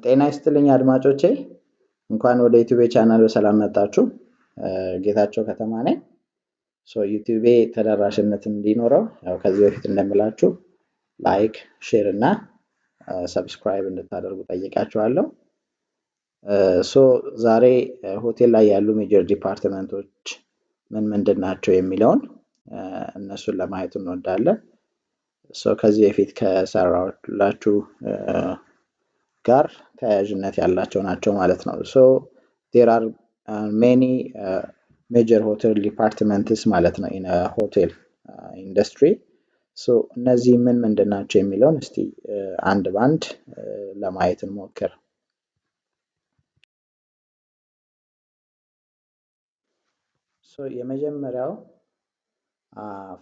ጤና ይስጥልኝ አድማጮቼ፣ እንኳን ወደ ዩቲዩብ ቻናል በሰላም መጣችሁ። ጌታቸው ከተማ ነኝ። ዩቲዩብ ተደራሽነት እንዲኖረው ያው ከዚህ በፊት እንደምላችሁ ላይክ፣ ሼር እና ሰብስክራይብ እንድታደርጉ ጠይቃችኋለሁ። ዛሬ ሆቴል ላይ ያሉ ሜጀር ዲፓርትመንቶች ምን ምንድን ናቸው የሚለውን እነሱን ለማየት እንወዳለን። ከዚህ በፊት ከሰራሁላችሁ ጋር ተያያዥነት ያላቸው ናቸው ማለት ነው። there are many major hotel departments ማለት ነው in a hotel industry. እነዚህ ምን ምንድን ናቸው የሚለውን እስቲ አንድ ባንድ ለማየት እንሞክር። የመጀመሪያው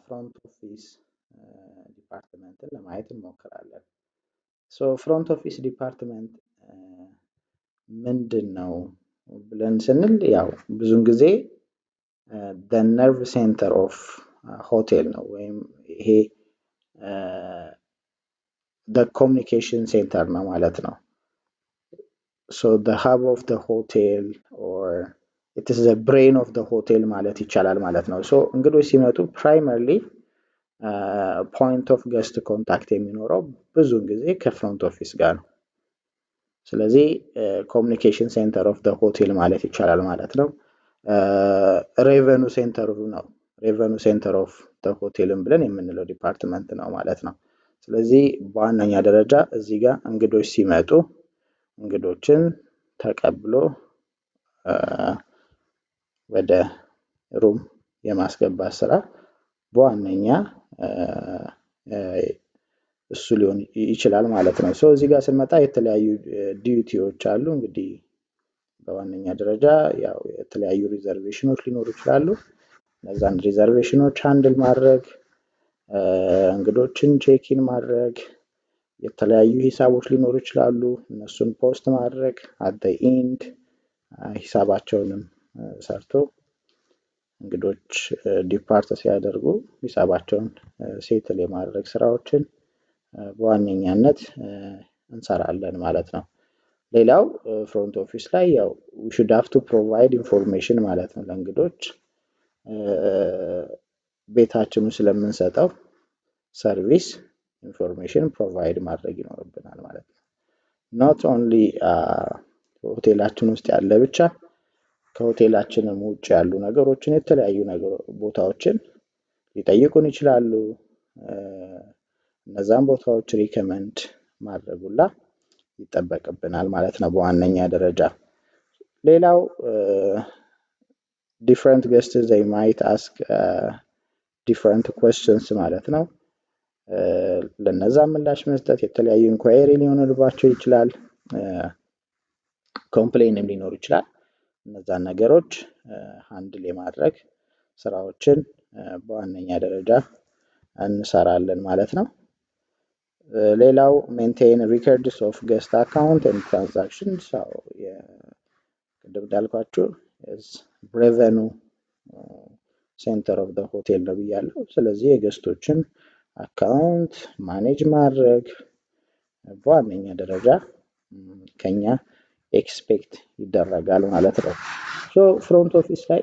ፍሮንት ኦፊስ ዲፓርትመንትን ለማየት እንሞክራለን። ፍሮንት ኦፊስ ዲፓርትመንት ምንድን ነው ብለን ስንል ያው ብዙውን ጊዜ the nerve center of hotel ነው ወይም ይሄ the communication center ነው ማለት ነው። the hub of the hotel or it is the brain of the hotel ማለት ይቻላል ማለት ነው። እንግዶች ሲመጡ primarily point of guest contact የሚኖረው ብዙውን ጊዜ ከፍሮንት ኦፊስ ጋር ነው። ስለዚህ ኮሚኒኬሽን ሴንተር ኦፍ the hotel ማለት ይቻላል ማለት ነው። ሬቨኑ ሴንተር ነው። ሬቨኑ ሴንተር ኦፍ the hotel ብለን የምንለው ዲፓርትመንት ነው ማለት ነው። ስለዚህ በዋነኛ ደረጃ እዚህ ጋር እንግዶች ሲመጡ እንግዶችን ተቀብሎ ወደ ሩም የማስገባት ስራ በዋነኛ እሱ ሊሆን ይችላል ማለት ነው። እዚህ ጋር ስንመጣ የተለያዩ ዲዩቲዎች አሉ። እንግዲህ በዋነኛ ደረጃ ያው የተለያዩ ሪዘርቬሽኖች ሊኖሩ ይችላሉ። እነዛን ሪዘርቬሽኖች ሃንድል ማድረግ፣ እንግዶችን ቼኪን ማድረግ፣ የተለያዩ ሂሳቦች ሊኖሩ ይችላሉ። እነሱን ፖስት ማድረግ at the end ሂሳባቸውንም ሰርቶ እንግዶች ዲፓርት ሲያደርጉ ሂሳባቸውን ሴትል የማድረግ ስራዎችን በዋነኛነት እንሰራለን ማለት ነው። ሌላው ፍሮንት ኦፊስ ላይ ያው we should have to provide information ማለት ነው። ለእንግዶች ቤታችን ውስጥ ስለምንሰጠው ሰርቪስ ኢንፎርሜሽን ፕሮቫይድ ማድረግ ይኖርብናል ማለት ነው። not only ሆቴላችን ውስጥ ያለ ብቻ ከሆቴላችንም ውጭ ያሉ ነገሮችን የተለያዩ ቦታዎችን ሊጠይቁን ይችላሉ። እነዛን ቦታዎች ሪከመንድ ማድረጉላ ይጠበቅብናል ማለት ነው በዋነኛ ደረጃ። ሌላው different guests they might ask different questions ማለት ነው። ለነዛ ምላሽ መስጠት የተለያዩ ኢንኳየሪ ሊሆንባቸው ይችላል፣ ኮምፕሌንም ሊኖር ይችላል። እነዛን ነገሮች ሃንድል የማድረግ ስራዎችን በዋነኛ ደረጃ እንሰራለን ማለት ነው። ሌላው maintain records of guest account and transactions ቅድም እንዳልኳችሁ revenue center of the hotel ነው ብያለሁ። ስለዚህ የገስቶችን አካውንት ማኔጅ ማድረግ በዋነኛ ደረጃ ከኛ ኤክስፔክት ይደረጋል ማለት ነው። ፍሮንት ኦፊስ ላይ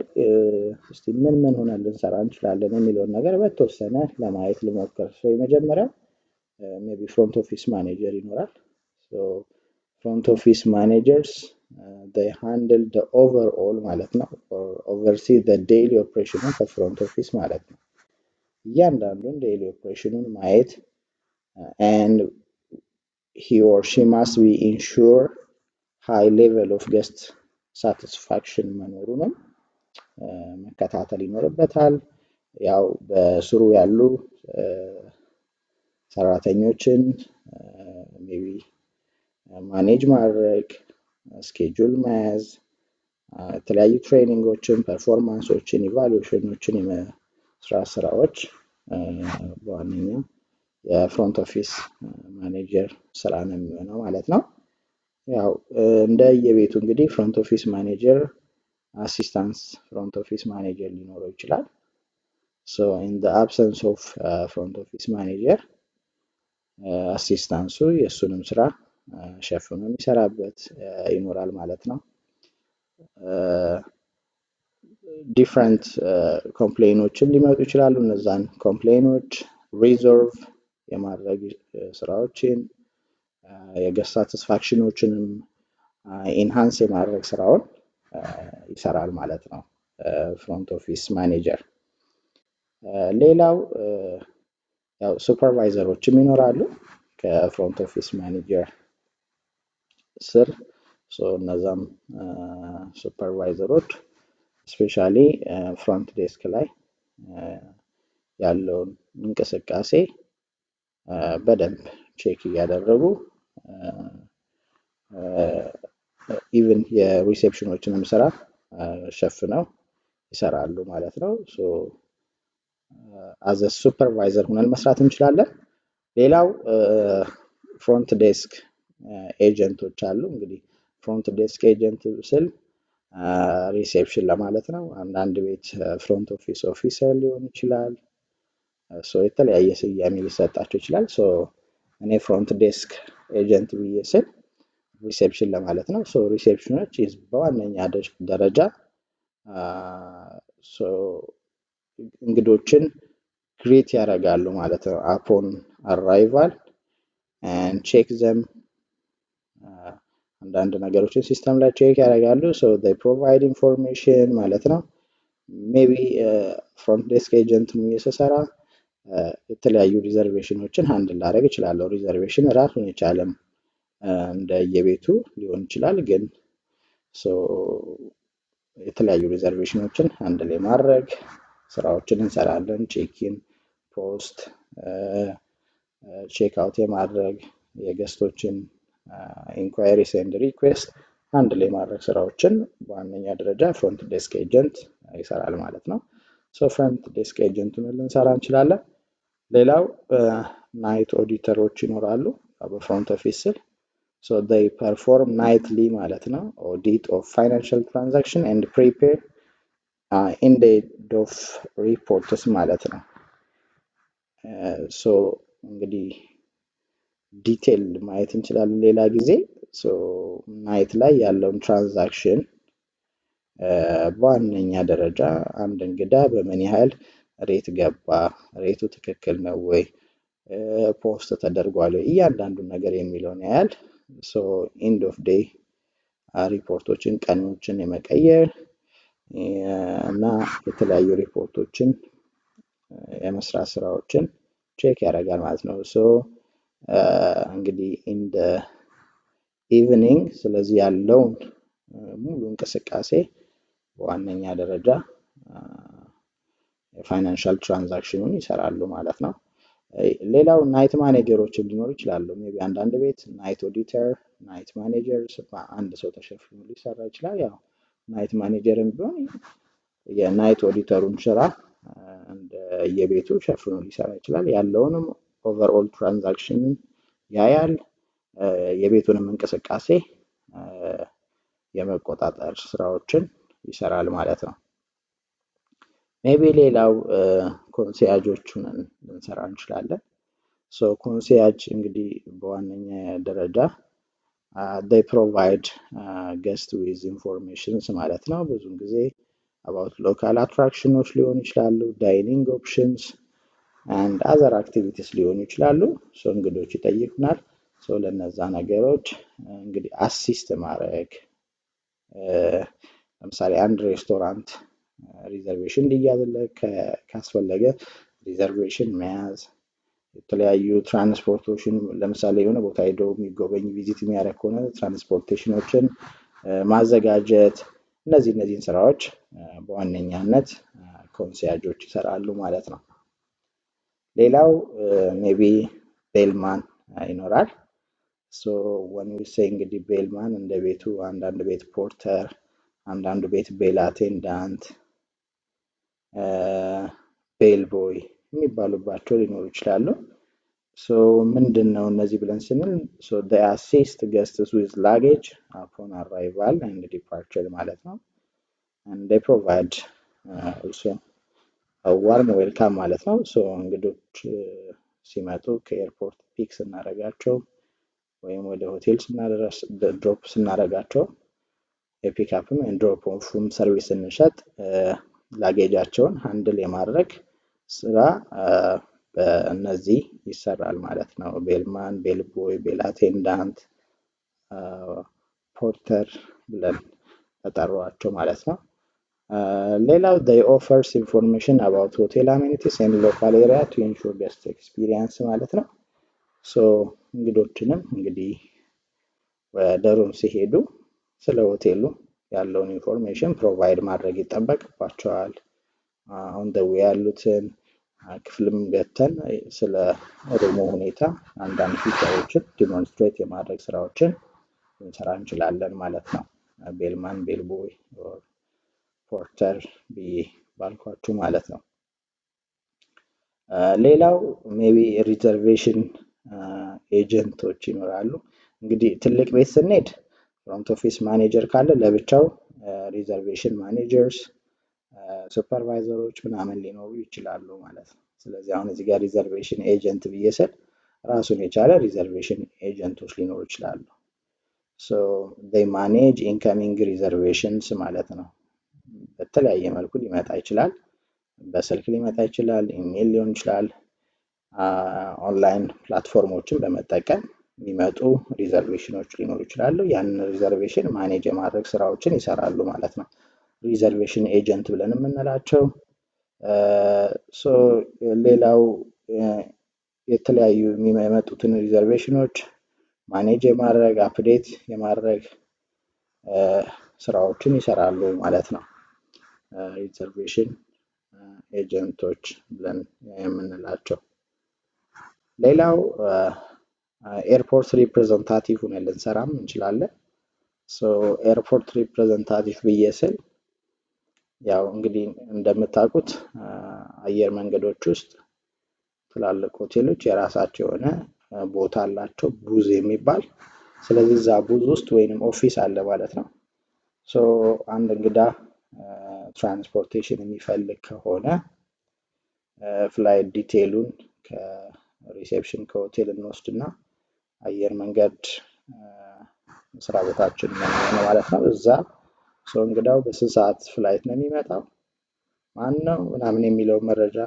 እስቲ ምን ምን ሆነን ልንሰራ እንችላለን የሚለውን ነገር በተወሰነ ለማየት ልሞክር። የመጀመሪያው ሜቢ ፍሮንት ኦፊስ ማኔጀር ይኖራል። ፍሮንት ኦፊስ ማኔጀርስ they handle the overall ማለት ነው or oversee the daily operation of the front office ማለት ነው። እያንዳንዱን daily operationን ማየት and he or she must be ensure high level of guest satisfaction መኖሩንም መከታተል ይኖርበታል። ያው በስሩ ያሉ ሰራተኞችን ሜቢ ማኔጅ ማድረግ፣ ስኬጁል መያዝ፣ የተለያዩ ትሬኒንጎችን፣ ፐርፎርማንሶችን፣ ኢቫሉዌሽኖችን የመስራት ስራዎች በዋነኛ የፍሮንት ኦፊስ ማኔጀር ስራ ነው የሚሆነው ማለት ነው። ያው እንደ የቤቱ እንግዲህ ፍሮንት ኦፊስ ማኔጀር አሲስታንት ፍሮንት ኦፊስ ማኔጀር ሊኖረው ይችላል። in the absence of front office manager አሲስታንሱ የሱንም ስራ ሸፍኖ የሚሰራበት ይኖራል ማለት ነው። ዲፍረንት ኮምፕሌኖችም ሊመጡ ይችላሉ። እነዛን ኮምፕሌኖች ሪዞልቭ የማድረግ ስራዎችን የገስት ሳቲስፋክሽኖችንም ኢንሃንስ የማድረግ ስራውን ይሰራል ማለት ነው ፍሮንት ኦፊስ ማኔጀር። ሌላው ያው ሱፐርቫይዘሮችም ይኖራሉ ከፍሮንት ኦፊስ ማኔጀር ስር። እነዛም ሱፐርቫይዘሮች ስፔሻሊ ፍሮንት ዴስክ ላይ ያለውን እንቅስቃሴ በደንብ ቼክ እያደረጉ ኢቭን የሪሴፕሽኖችንም ስራ ሸፍነው ይሰራሉ ማለት ነው። አዘ ሱፐርቫይዘር ሆነን መስራት እንችላለን። ሌላው ፍሮንት ዴስክ ኤጀንቶች አሉ። እንግዲህ ፍሮንት ዴስክ ኤጀንት ስል ሪሴፕሽን ለማለት ነው። አንዳንድ ቤት ፍሮንት ኦፊስ ኦፊሰር ሊሆን ይችላል። የተለያየ ስያሜ ሊሰጣቸው ይችላል። እኔ ፍሮንት ዴስክ ኤጀንት ብዬ ስል ሪሴፕሽን ለማለት ነው። ሪሴፕሽኖች በዋነኛ ደረጃ እንግዶችን ግሪት ያደርጋሉ ማለት ነው። አፖን አራይቫል and check them አንዳንድ ነገሮችን ሲስተም ላይ ቼክ ያደርጋሉ። they provide information ማለት ነው። ሜቢ ፍሮንት ዴስክ ኤጀንት ስሰራ የተለያዩ ሪዘርቬሽኖችን ሃንድል ላደርግ እችላለሁ። ሪዘርቬሽን ራሱን የቻለም እንደየቤቱ ሊሆን ይችላል። ግን የተለያዩ ሪዘርቬሽኖችን ሃንድል የማድረግ ስራዎችን እንሰራለን። ቼኪን፣ ፖስት፣ ቼክ አውት የማድረግ የገስቶችን ኢንኳይሪስ ኤንድ ሪኩዌስት ሃንድል የማድረግ ስራዎችን በዋነኛ ደረጃ ፍሮንት ዴስክ ኤጀንት ይሰራል ማለት ነው። ፍሮንት ዴስክ ኤጀንቱን ልንሰራ እንችላለን። ሌላው ናይት ኦዲተሮች ይኖራሉ በፍሮንት ኦፊስ ስር። they perform nightly ማለት ነው audit of financial transaction and prepare end of reports ማለት ነው። እንግዲህ ዲቴል ማየት እንችላለን ሌላ ጊዜ። ናይት ላይ ያለውን ትራንዛክሽን በዋነኛ ደረጃ አንድ እንግዳ በምን ያህል ሬት ገባ፣ ሬቱ ትክክል ነው ወይ፣ ፖስት ተደርጓል ወይ፣ እያንዳንዱን ነገር የሚለውን ያህል ኤንድ ኦፍ ዴይ ሪፖርቶችን ቀኖችን የመቀየር እና የተለያዩ ሪፖርቶችን የመስራት ስራዎችን ቼክ ያደርጋል ማለት ነው። እንግዲህ ኢን ዘ ኢቭኒንግ ስለዚህ ያለውን ሙሉ እንቅስቃሴ በዋነኛ ደረጃ የፋይናንሻል ትራንዛክሽኑን ይሰራሉ ማለት ነው። ሌላው ናይት ማኔጀሮችም ሊኖሩ ይችላሉ። ሜቢ አንዳንድ ቤት ናይት ኦዲተር፣ ናይት ማኔጀር አንድ ሰው ተሸፍኖ ሊሰራ ይችላል። ያው ናይት ማኔጀርም ቢሆን የናይት ኦዲተሩን ስራ የቤቱ ሸፍኖ ሊሰራ ይችላል። ያለውንም ኦቨርኦል ትራንዛክሽን ያያል። የቤቱንም እንቅስቃሴ የመቆጣጠር ስራዎችን ይሰራል ማለት ነው። ሜቢ ሌላው ኮንሲያጆቹን ልንሰራ እንችላለን። ኮንሲያጅ እንግዲህ በዋነኛ ደረጃ they provide guest with informations ማለት ነው። ብዙን ጊዜ about local attractions ሊሆኑ ይችላሉ፣ dining options and other activities ሊሆኑ ይችላሉ። እንግዶች ይጠይቁናል። ለነዛ ነገሮች እንግዲህ አሲስት ማድረግ፣ ለምሳሌ አንድ ሬስቶራንት ሪዘርቬሽን እንዲያዝለት ካስፈለገ ሪዘርቬሽን መያዝ፣ የተለያዩ ትራንስፖርቶችን ለምሳሌ የሆነ ቦታ ሄዶ የሚጎበኝ ቪዚት የሚያደርግ ከሆነ ትራንስፖርቴሽኖችን ማዘጋጀት፣ እነዚህን ስራዎች በዋነኛነት ኮንሲያጆች ይሰራሉ ማለት ነው። ሌላው ሜቢ ቤልማን ይኖራል። when we say እንግዲህ ቤልማን እንደ ቤቱ አንዳንድ ቤት ፖርተር፣ አንዳንድ ቤት ቤል አቴንዳንት፣ ቤል ቦይ የሚባሉባቸው ሊኖሩ ይችላሉ። ምንድነው እነዚህ ብለን ስንል they assist guests with luggage upon arrival and departure ማለት ነው። and they provide also a warm welcome ማለት ነው። እንግዶች ሲመጡ ከኤርፖርት ፒክ ስናደርጋቸው ወይም ወደ ሆቴል ድሮፕ ስናደርጋቸው የፒክአፕም ድሮፕ ኦፍም ሰርቪስ ስንሸጥ ላጌጃቸውን ሃንድል የማድረግ ስራ በእነዚህ ይሰራል ማለት ነው። ቤልማን፣ ቤልቦይ፣ ቤል አቴንዳንት፣ ፖርተር ብለን ተጠሯቸው ማለት ነው። ሌላው they offers information about hotel amenities and local area to ensure guest experience ማለት ነው። እንግዶችንም እንግዲህ ወደ ሩም ሲሄዱ ስለ ሆቴሉ ያለውን ኢንፎርሜሽን ፕሮቫይድ ማድረግ ይጠበቅባቸዋል። ኦን ዘ ዌይ ያሉትን ክፍልም ገብተን ስለ ሩሙ ሁኔታ አንዳንድ ፊቸሮችን ዲሞንስትሬት የማድረግ ስራዎችን ልንሰራ እንችላለን ማለት ነው። ቤልማን፣ ቤልቦይ፣ ፖርተር ብዬ ባልኳችሁ ማለት ነው። ሌላው ሜቢ ሪዘርቬሽን ኤጀንቶች ይኖራሉ። እንግዲህ ትልቅ ቤት ስንሄድ ፍሮንት ኦፊስ ማኔጀር ካለ ለብቻው ሪዘርቬሽን ማኔጀርስ፣ ሱፐርቫይዘሮች ምናምን ሊኖሩ ይችላሉ ማለት ነው። ስለዚህ አሁን እዚህ ጋር ሪዘርቬሽን ኤጀንት ብዬ ስል ራሱን የቻለ ሪዘርቬሽን ኤጀንቶች ሊኖሩ ይችላሉ። they manage incoming reservations ማለት ነው። በተለያየ መልኩ ሊመጣ ይችላል። በስልክ ሊመጣ ይችላል፣ ኢሜል ሊሆን ይችላል። ኦንላይን ፕላትፎርሞችን በመጠቀም የሚመጡ ሪዘርቬሽኖች ሊኖሩ ይችላሉ። ያንን ሪዘርቬሽን ማኔጅ የማድረግ ስራዎችን ይሰራሉ ማለት ነው። ሪዘርቬሽን ኤጀንት ብለን የምንላቸው። ሌላው የተለያዩ የሚመጡትን ሪዘርቬሽኖች ማኔጅ የማድረግ አፕዴት የማድረግ ስራዎችን ይሰራሉ ማለት ነው። ሪዘርቬሽን ኤጀንቶች ብለን የምንላቸው። ሌላው ኤርፖርት ሪፕሬዘንታቲቭ ሆነን ልንሰራም እንችላለን። ኤርፖርት ሪፕሬዘንታቲቭ ብዬ ስል ያው እንግዲህ እንደምታውቁት አየር መንገዶች ውስጥ ትላልቅ ሆቴሎች የራሳቸው የሆነ ቦታ አላቸው፣ ቡዝ የሚባል። ስለዚህ እዛ ቡዝ ውስጥ ወይንም ኦፊስ አለ ማለት ነው። አንድ እንግዳ ትራንስፖርቴሽን የሚፈልግ ከሆነ ፍላይት ዲቴይሉን ከሪሴፕሽን ከሆቴል እንወስድና አየር መንገድ ስራ ቦታችን ነው ማለት ነው። እዛ እንግዳው በስንት ሰዓት ፍላይት ነው የሚመጣው፣ ማን ነው ምናምን የሚለው መረጃ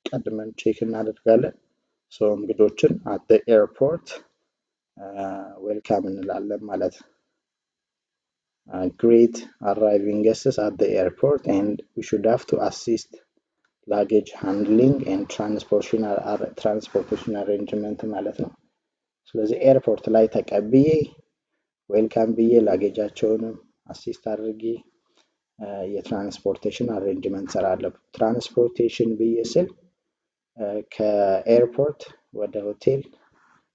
ቀድመን ቼክ እናደርጋለን። እንግዶችን አት ዘ ኤርፖርት ዌልካም እንላለን ማለት ነው። greet arriving guests at the airport and we should have to assist luggage handling and transportation arrangement ማለት ነው። ስለዚህ ኤርፖርት ላይ ተቀብዬ ዌልካም ብዬ ላጌጃቸውንም አሲስት አድርጌ የትራንስፖርቴሽን አሬንጅመንት ሰራለሁ። ትራንስፖርቴሽን ብዬ ስል ከኤርፖርት ወደ ሆቴል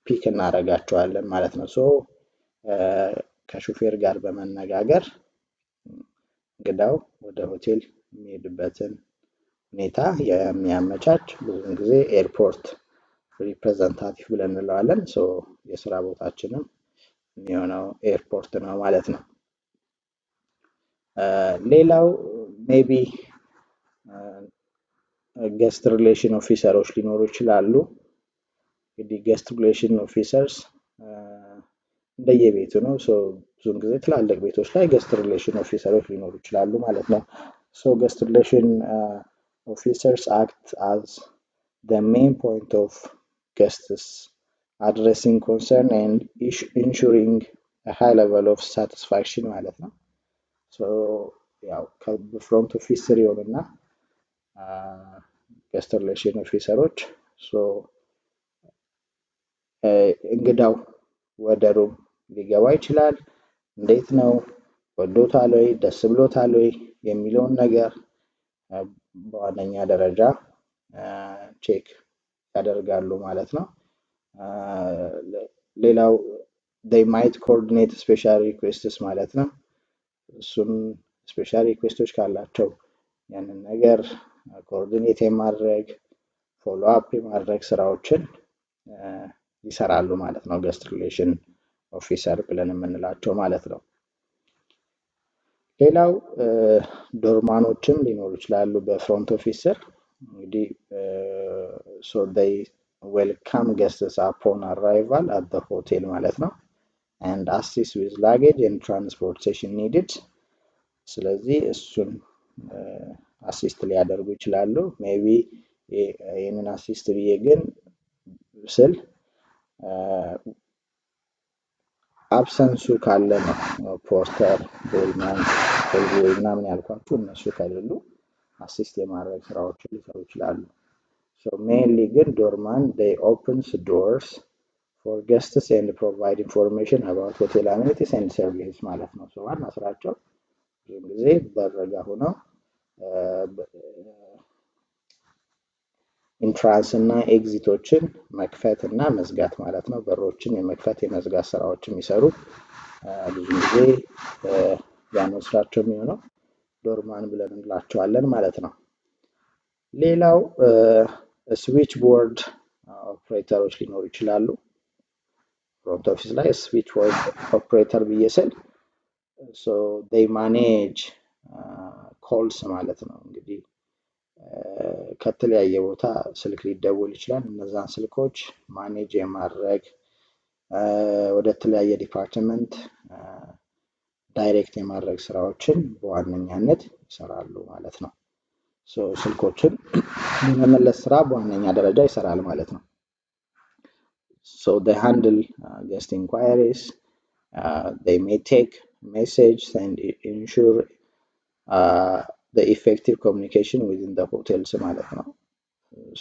ፒክ እናደርጋቸዋለን ማለት ነው። ከሹፌር ጋር በመነጋገር እንግዳው ወደ ሆቴል የሚሄድበትን ሁኔታ የሚያመቻች ብዙውን ጊዜ ኤርፖርት ሪፕሬዘንታቲቭ ብለን እንለዋለን። የስራ ቦታችንም የሚሆነው ኤርፖርት ነው ማለት ነው። ሌላው ሜቢ ገስት ሪሌሽን ኦፊሰሮች ሊኖሩ ይችላሉ። እንግዲህ ገስት ሪሌሽን ኦፊሰርስ እንደየቤቱ ነው። ብዙውን ጊዜ ትላልቅ ቤቶች ላይ ገስት ሪሌሽን ኦፊሰሮች ሊኖሩ ይችላሉ ማለት ነው። ገስት ሪሌሽን ኦፊሰርስ አክት አዝ the main point of guests addressing concern and ensuring a high level of satisfaction ማለት ነው። ያው ከፍሮንት ኦፊስ ስር ይሆንና ገስት ሪሌሽን ኦፊሰሮች እንግዳው ወደ ሩም ሊገባ ይችላል፣ እንዴት ነው፣ ወዶታል ወይ፣ ደስ ብሎታል ወይ የሚለውን ነገር በዋነኛ ደረጃ ቼክ ያደርጋሉ ማለት ነው። ሌላው they might coordinate special requests ማለት ነው። እሱም ስፔሻል ሪኩዌስቶች ካላቸው ያንን ነገር ኮኦርዲኔት የማድረግ ፎሎ አፕ የማድረግ ስራዎችን ይሰራሉ ማለት ነው። ገስት ሪሌሽን ኦፊሰር ብለን የምንላቸው ማለት ነው። ሌላው ዶርማኖችም ሊኖሩ ይችላሉ በፍሮንት ኦፊስ ስር። እንግዲህ they ዌልካም ገስትስ አፖን አራይቫል አት ዘ ሆቴል ማለት ነው። and assist with luggage and transportation needed። ስለዚህ እሱን አሲስት ሊያደርጉ ይችላሉ። ሜቢ ይህንን አሲስት ብዬ ግን ስል አብሰንሱ ካለ ነው። ፖስተር ቦይማን ምናምን ያልኳችሁ እነሱ ከሌሉ አሲስት የማድረግ ስራዎችን ሊሰሩ ይችላሉ። so mainly ግን ዶርማን they opens doors for guests and provide information about hotel amenities and services ማለት ነው። so ዋና ስራቸው ብዙ ጊዜ በረጋ ሆነው ኢንትራንስ እና ኤግዚቶችን መክፈት እና መዝጋት ማለት ነው። በሮችን የመክፈት የመዝጋት ስራዎችን የሚሰሩ ብዙ ጊዜ ያነው ስራቸው የሚሆነው ዶርማን ብለን እንላቸዋለን ማለት ነው። ሌላው ስዊች ቦርድ ኦፕሬተሮች ሊኖሩ ይችላሉ። ፍሮንት ኦፊስ ላይ ስዊች ቦርድ ኦፕሬተር ብዬ ስል so they manage calls ማለት ነው። እንግዲህ ከተለያየ ቦታ ስልክ ሊደወል ይችላል። እነዛን ስልኮች ማኔጅ የማድረግ ወደ ተለያየ ዲፓርትመንት ዳይሬክት የማድረግ ስራዎችን በዋነኛነት ይሰራሉ ማለት ነው። so ስልኮችን የመመለስ ስራ በዋነኛ ደረጃ ይሰራል ማለት ነው። so they handle guest inquiries, they may take message and ensure the effective communication within the hotels ማለት ነው።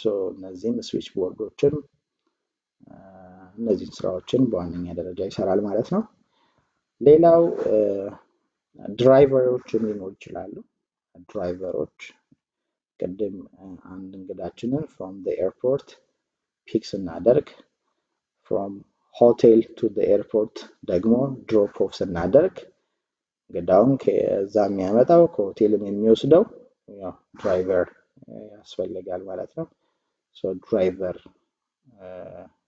so እነዚህም ስዊች ቦርዶችን እነዚህን ስራዎችን በዋነኛ ደረጃ ይሰራል ማለት ነው። ሌላው ድራይቨሮች ሊኖሩ ይችላሉ። ድራይቨሮች ቅድም አንድ እንግዳችንን from the airport ፒክ ስናደርግ from hotel to the airport ደግሞ ድሮፕ ኦፍ ስናደርግ እንግዳውን ከዛ የሚያመጣው ከሆቴልም የሚወስደው ያው ድራይቨር ያስፈልጋል ማለት ነው። so ድራይቨር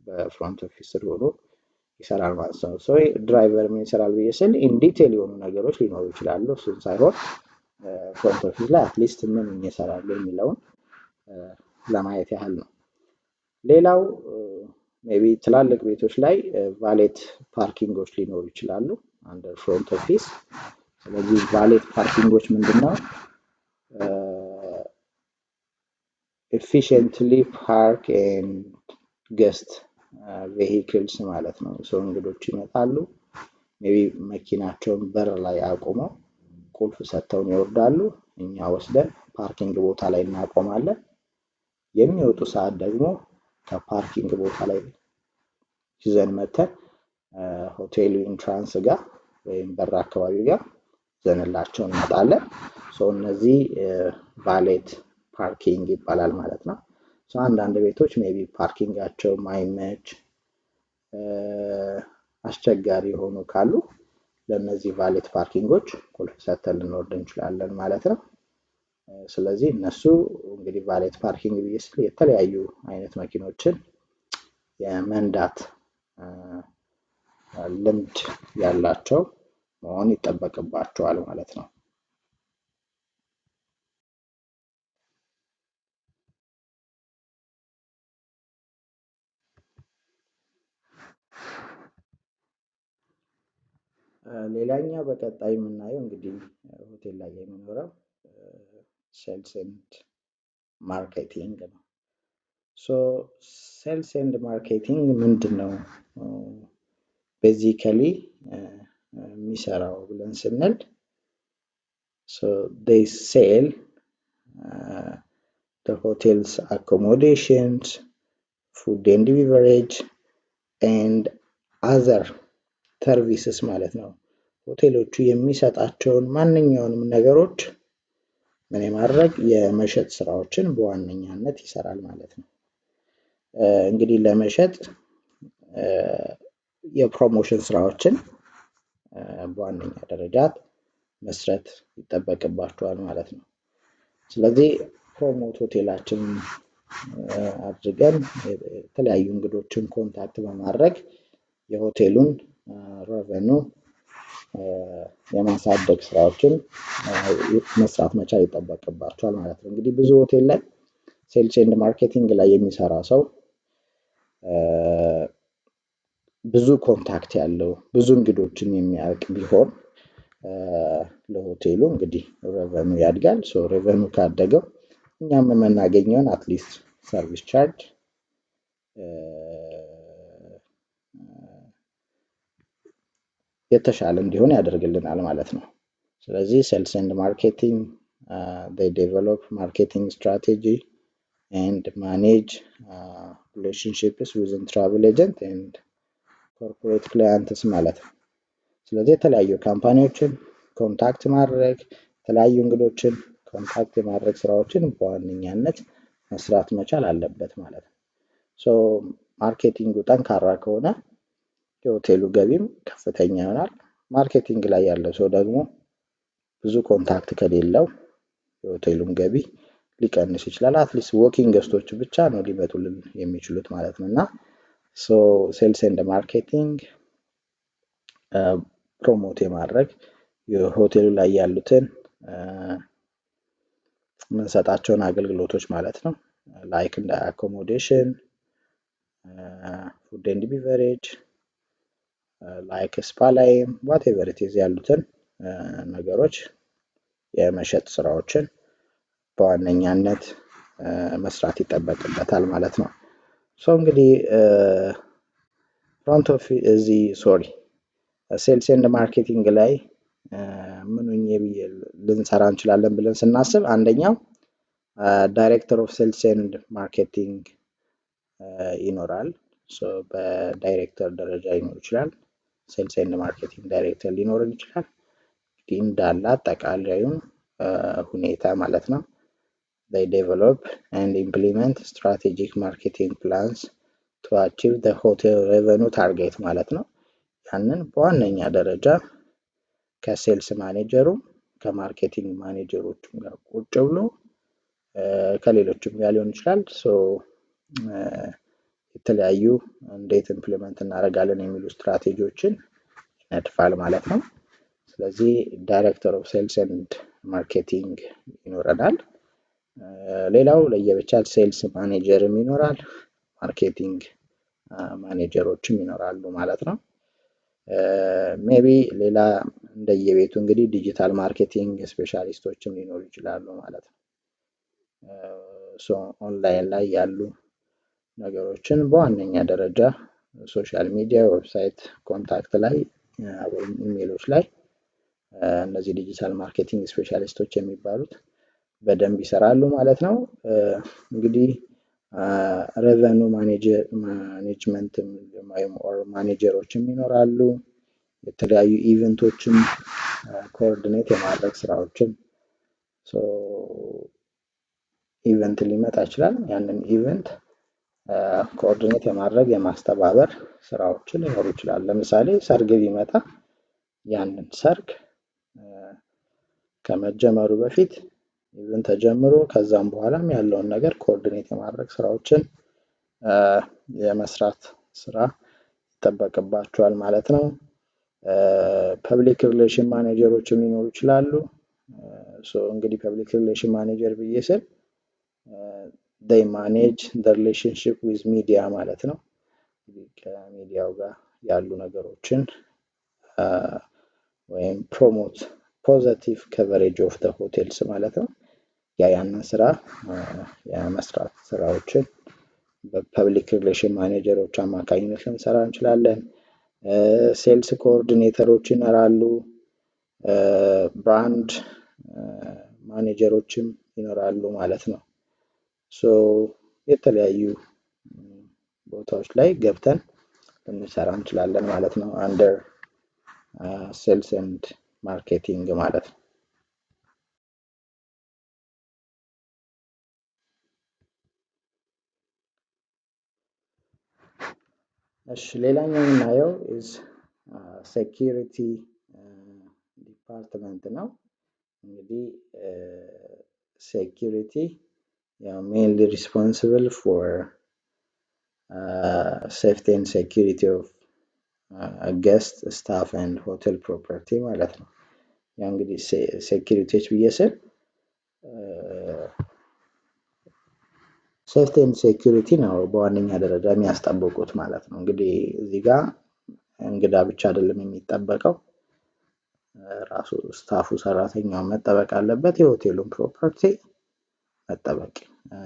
በፍሮንት ኦፊስ ስር ሆኖ ይሰራል ማለት ነው። so ድራይቨር ምን ይሰራል ብዬ ስል ኢን ዲቴል የሆኑ ነገሮች ሊኖሩ ይችላሉ። እሱን ሳይሆን ፍሮንት ኦፊስ ላይ አትሊስት ምን ይሰራል የሚለውን ለማየት ያህል ነው። ሌላው ሜቢ ትላልቅ ቤቶች ላይ ቫሌት ፓርኪንጎች ሊኖሩ ይችላሉ አንደር ፍሮንት ኦፊስ። ስለዚህ ቫሌት ፓርኪንጎች ምንድነው? efficiently park and guest vehicles ማለት ነው። ሰው እንግዶች ይመጣሉ ሜቢ መኪናቸውን በር ላይ አቆመው ቁልፍ ሰጥተውን ይወርዳሉ። እኛ ወስደን ፓርኪንግ ቦታ ላይ እናቆማለን። የሚወጡ ሰዓት ደግሞ ከፓርኪንግ ቦታ ላይ ይዘን መተን ሆቴሉ ኢንትራንስ ጋር ወይም በር አካባቢ ጋር ዘንላቸው እንመጣለን። so እነዚህ ቫሌት ፓርኪንግ ይባላል ማለት ነው። so አንዳንድ ቤቶች ሜቢ ፓርኪንጋቸው ማይመች አስቸጋሪ ሆኖ ካሉ ለነዚህ ቫሌት ፓርኪንጎች ቁልፍ ሰጥተን ልንወርድ እንችላለን ማለት ነው። ስለዚህ እነሱ እንግዲህ ቫሌት ፓርኪንግ ቢስል የተለያዩ አይነት መኪኖችን የመንዳት ልምድ ያላቸው መሆን ይጠበቅባቸዋል ማለት ነው። ሌላኛው በቀጣይ የምናየው እንግዲህ ሆቴል ላይ የሚኖረው ሴልስ ኤንድ ማርኬቲንግ ነው። so ሴልስ ኤንድ ማርኬቲንግ ምንድነው ቤዚካሊ የሚሰራው ብለን ስንል so they sell the hotel's accommodations, food and beverage and other services ማለት ነው። ሆቴሎቹ የሚሰጣቸውን ማንኛውንም ነገሮች ምን የማድረግ የመሸጥ ስራዎችን በዋነኛነት ይሰራል ማለት ነው። እንግዲህ ለመሸጥ የፕሮሞሽን ስራዎችን በዋነኛ ደረጃ መስራት ይጠበቅባቸዋል ማለት ነው። ስለዚህ ፕሮሞት ሆቴላችን አድርገን የተለያዩ እንግዶችን ኮንታክት በማድረግ የሆቴሉን ሬቨኑ የማሳደግ ስራዎችን መስራት መቻል ይጠበቅባቸዋል ማለት ነው። እንግዲህ ብዙ ሆቴል ላይ ሴልስ ኤንድ ማርኬቲንግ ላይ የሚሰራ ሰው ብዙ ኮንታክት ያለው ብዙ እንግዶችን የሚያውቅ ቢሆን ለሆቴሉ እንግዲህ ሬቨኑ ያድጋል። ሬቨኑ ካደገው እኛም የምናገኘውን አትሊስት ሰርቪስ ቻርጅ የተሻለ እንዲሆን ያደርግልናል ማለት ነው። ስለዚህ ሴልስ ኤንድ ማርኬቲንግ they develop marketing strategy and manage relationships within travel agent and corporate clients ማለት ነው። ስለዚህ የተለያዩ ካምፓኒዎችን ኮንታክት ማድረግ የተለያዩ እንግዶችን ኮንታክት የማድረግ ስራዎችን በዋነኛነት መስራት መቻል አለበት ማለት ነው። ማርኬቲንጉ ጠንካራ ከሆነ የሆቴሉ ገቢም ከፍተኛ ይሆናል። ማርኬቲንግ ላይ ያለው ሰው ደግሞ ብዙ ኮንታክት ከሌለው የሆቴሉም ገቢ ሊቀንስ ይችላል። አትሊስት ዎኪንግ ገስቶች ብቻ ነው ሊመጡልን የሚችሉት ማለት ነው። እና ሴልስ ኤንድ ማርኬቲንግ ፕሮሞት የማድረግ የሆቴሉ ላይ ያሉትን የምንሰጣቸውን አገልግሎቶች ማለት ነው ላይክ እንደ አኮሞዴሽን፣ ፉድ ኤንድ ቢቨሬጅ፣ ላይክ ስፓ ላይም ዋቴቨር ኢት ኢዝ ያሉትን ነገሮች የመሸጥ ስራዎችን በዋነኛነት መስራት ይጠበቅበታል ማለት ነው። እንግዲህ ሴልስ ኤንድ ማርኬቲንግ ላይ ምን ሆኜ ልንሰራ እንችላለን ብለን ስናስብ አንደኛው ዳይሬክተር ኦፍ ሴልስ ኤንድ ማርኬቲንግ ይኖራል። በዳይሬክተር ደረጃ ሊኖር ይችላል። ሴልስ ኤንድ ማርኬቲንግ ዳይሬክተር ሊኖርን ይችላል። እንዳለ አጠቃላዩን ሁኔታ ማለት ነው they develop and implement strategic marketing plans to achieve the hotel revenue target ማለት ነው። ያንን በዋነኛ ደረጃ ከሴልስ ማኔጀሩ ከማርኬቲንግ ማኔጀሮቹም ጋር ቁጭ ብሎ ከሌሎችም ጋር ሊሆን ይችላል የተለያዩ እንዴት ኢምፕሊመንት እናደርጋለን የሚሉ ስትራቴጂዎችን ይነድፋል ማለት ነው። ስለዚህ ዳይሬክተር ኦፍ ሴልስ ኤንድ ማርኬቲንግ ይኖረናል። ሌላው ለየብቻ ሴልስ ማኔጀርም ይኖራል፣ ማርኬቲንግ ማኔጀሮችም ይኖራሉ ማለት ነው። ሜቢ ሌላ እንደየቤቱ እንግዲህ ዲጂታል ማርኬቲንግ ስፔሻሊስቶችም ሊኖሩ ይችላሉ ማለት ነው። ኦንላይን ላይ ያሉ ነገሮችን በዋነኛ ደረጃ ሶሻል ሚዲያ፣ ዌብሳይት፣ ኮንታክት ላይ ወይም ኢሜሎች ላይ እነዚህ ዲጂታል ማርኬቲንግ ስፔሻሊስቶች የሚባሉት በደንብ ይሰራሉ ማለት ነው። እንግዲህ ሬቨኑ ማኔጅመንት ወይም ማኔጀሮችም ይኖራሉ። የተለያዩ ኢቨንቶችን ኮኦርዲኔት የማድረግ ስራዎችን ኢቨንት ሊመጣ ይችላል። ያንን ኢቨንት ኮኦርዲኔት የማድረግ የማስተባበር ስራዎችን ሊኖሩ ይችላል። ለምሳሌ ሰርግ ቢመጣ ያንን ሰርግ ከመጀመሩ በፊት ኢቨንት ተጀምሮ ከዛም በኋላም ያለውን ነገር ኮኦርዲኔት የማድረግ ስራዎችን የመስራት ስራ ይጠበቅባቸዋል ማለት ነው። ፐብሊክ ሪሌሽን ማኔጀሮችም ሊኖሩ ይችላሉ። እንግዲህ ፐብሊክ ሪሌሽን ማኔጀር ብዬ ስል they manage the relationship with media ማለት ነው። ከሚዲያው ጋር ያሉ ነገሮችን ወይም ፕሮሞት ፖዘቲቭ ከቨሬጅ ኦፍ ዘ ሆቴልስ ማለት ነው። ያንን ስራ የመስራት ስራዎችን በፐብሊክ ሪሌሽን ማኔጀሮች አማካኝነት ልንሰራ እንችላለን። ሴልስ ኮኦርዲኔተሮች ይኖራሉ። ብራንድ ማኔጀሮችም ይኖራሉ ማለት ነው። የተለያዩ ቦታዎች ላይ ገብተን ልንሰራ እንችላለን ማለት ነው አንደር ሴልስ ኤንድ ማርኬቲንግ ማለት ነው። እሺ ሌላኛው የምናየው ሴኪሪቲ ዲፓርትመንት ነው። እንግዲህ ሴኪሪቲ mainly responsible for safety and security of guest, staff and hotel property ማለት ነው። ያው እንግዲህ ሴኪሪቲዎች ብዬ ስል ሴፍቲ ኤንድ ሴኩሪቲ ነው በዋነኛ ደረጃ የሚያስጠብቁት ማለት ነው። እንግዲህ እዚህ ጋር እንግዳ ብቻ አይደለም የሚጠበቀው፣ ራሱ ስታፉ ሰራተኛው መጠበቅ አለበት። የሆቴሉን ፕሮፐርቲ መጠበቅ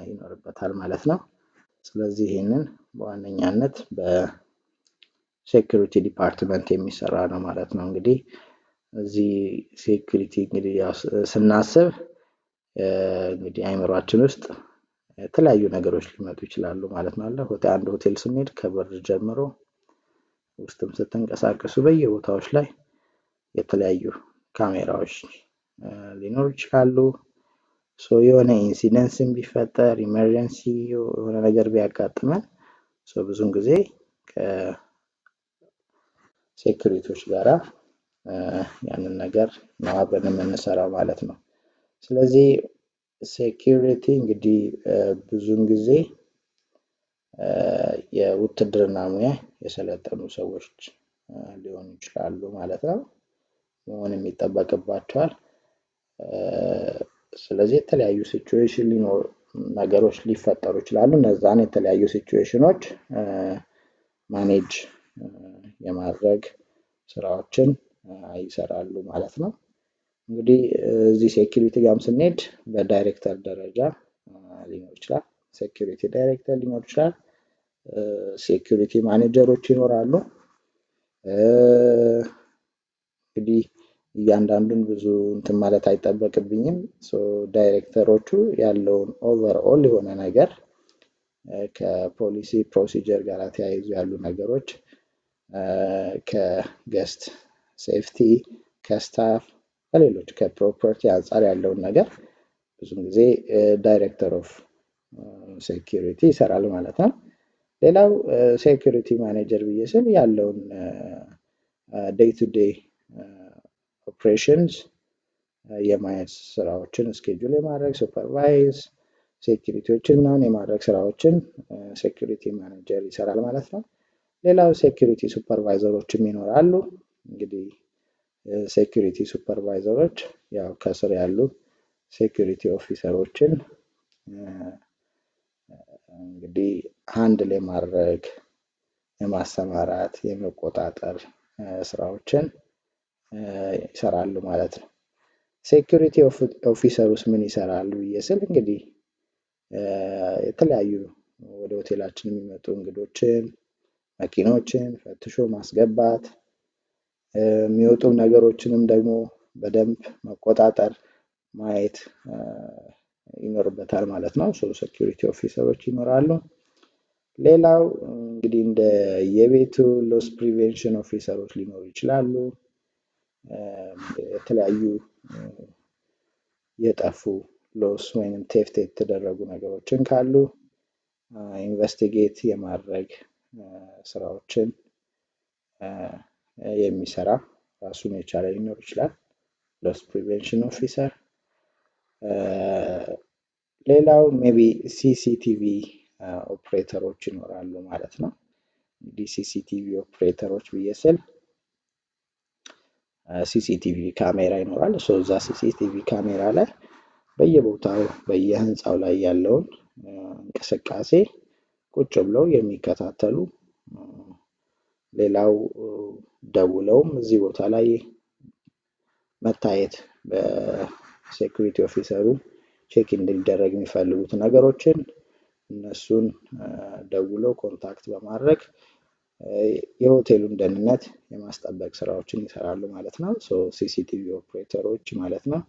ይኖርበታል ማለት ነው። ስለዚህ ይህንን በዋነኛነት በሴኩሪቲ ዲፓርትመንት የሚሰራ ነው ማለት ነው። እንግዲህ እዚህ ሴኩሪቲ እንግዲህ ስናስብ እንግዲህ አይምሯችን ውስጥ የተለያዩ ነገሮች ሊመጡ ይችላሉ ማለት ነው። አንድ ሆቴል ስንሄድ ከበር ጀምሮ ውስጥም ስትንቀሳቀሱ በየቦታዎች ላይ የተለያዩ ካሜራዎች ሊኖሩ ይችላሉ። የሆነ ኢንሲደንስም ቢፈጠር ኢመርጀንሲ የሆነ ነገር ቢያጋጥመን ብዙን ጊዜ ከሴኩሪቲዎች ጋራ ያንን ነገር ነው አብረን የምንሰራው ማለት ነው። ስለዚህ ሴኩሪቲ እንግዲህ ብዙን ጊዜ የውትድርና ሙያ የሰለጠኑ ሰዎች ሊሆኑ ይችላሉ ማለት ነው፣ መሆንም ይጠበቅባቸዋል። ስለዚህ የተለያዩ ሲቹዌሽን ነገሮች ሊፈጠሩ ይችላሉ። እነዛን የተለያዩ ሲቹዌሽኖች ማኔጅ የማድረግ ስራዎችን ይሰራሉ ማለት ነው። እንግዲህ እዚህ ሴኩሪቲ ጋርም ስንሄድ በዳይሬክተር ደረጃ ሊኖር ይችላል፣ ሴኩሪቲ ዳይሬክተር ሊኖር ይችላል፣ ሴኩሪቲ ማኔጀሮች ይኖራሉ። እንግዲህ እያንዳንዱን ብዙ እንትን ማለት አይጠበቅብኝም። ዳይሬክተሮቹ ያለውን ኦቨርኦል የሆነ ነገር ከፖሊሲ ፕሮሲጀር ጋር ተያይዞ ያሉ ነገሮች ከገስት ሴፍቲ፣ ከስታፍ፣ ከሌሎች ከፕሮፐርቲ አንጻር ያለውን ነገር ብዙ ጊዜ ዳይሬክተር ኦፍ ሴኩሪቲ ይሰራል ማለት ነው። ሌላው ሴኩሪቲ ማኔጀር ብዬ ስል ያለውን ዴይ ቱ ዴይ ኦፕሬሽንስ የማየት ስራዎችን ስኬጁል የማድረግ ሱፐርቫይዝ፣ ሴኩሪቲዎችን ምናምን የማድረግ ስራዎችን ሴኩሪቲ ማኔጀር ይሰራል ማለት ነው። ሌላው ሴኩሪቲ ሱፐርቫይዘሮችም ይኖራሉ። እንግዲህ ሴኩሪቲ ሱፐርቫይዘሮች ያው ከስር ያሉ ሴኩሪቲ ኦፊሰሮችን እንግዲህ ሃንድል የማድረግ የማሰማራት የመቆጣጠር ስራዎችን ይሰራሉ ማለት ነው። ሴኩሪቲ ኦፊሰሩስ ምን ይሰራሉ ብዬ ስል እንግዲህ የተለያዩ ወደ ሆቴላችን የሚመጡ እንግዶችን መኪኖችን ፈትሾ ማስገባት፣ የሚወጡ ነገሮችንም ደግሞ በደንብ መቆጣጠር ማየት ይኖርበታል ማለት ነው። ሴኩሪቲ ኦፊሰሮች ይኖራሉ። ሌላው እንግዲህ እንደ የቤቱ ሎስ ፕሪቬንሽን ኦፊሰሮች ሊኖሩ ይችላሉ። የተለያዩ የጠፉ ሎስ ወይም ቴፍት የተደረጉ ነገሮችን ካሉ ኢንቨስቲጌት የማድረግ ስራዎችን የሚሰራ ራሱን የቻለ ሊኖር ይችላል ሎስ ፕሪቬንሽን ኦፊሰር። ሌላው ሜቢ ሲሲቲቪ ኦፕሬተሮች ይኖራሉ ማለት ነው። እንግዲህ ሲሲቲቪ ኦፕሬተሮች ብዬ ስል ሲሲቲቪ ካሜራ ይኖራል። እዛ ሲሲቲቪ ካሜራ ላይ በየቦታው በየህንፃው ላይ ያለውን እንቅስቃሴ ቁጭ ብለው የሚከታተሉ፣ ሌላው ደውለውም እዚህ ቦታ ላይ መታየት በሴኩሪቲ ኦፊሰሩ ቼክ እንዲደረግ የሚፈልጉት ነገሮችን እነሱን ደውለው ኮንታክት በማድረግ የሆቴሉን ደህንነት የማስጠበቅ ስራዎችን ይሰራሉ ማለት ነው። ሲሲቲቪ ኦፕሬተሮች ማለት ነው።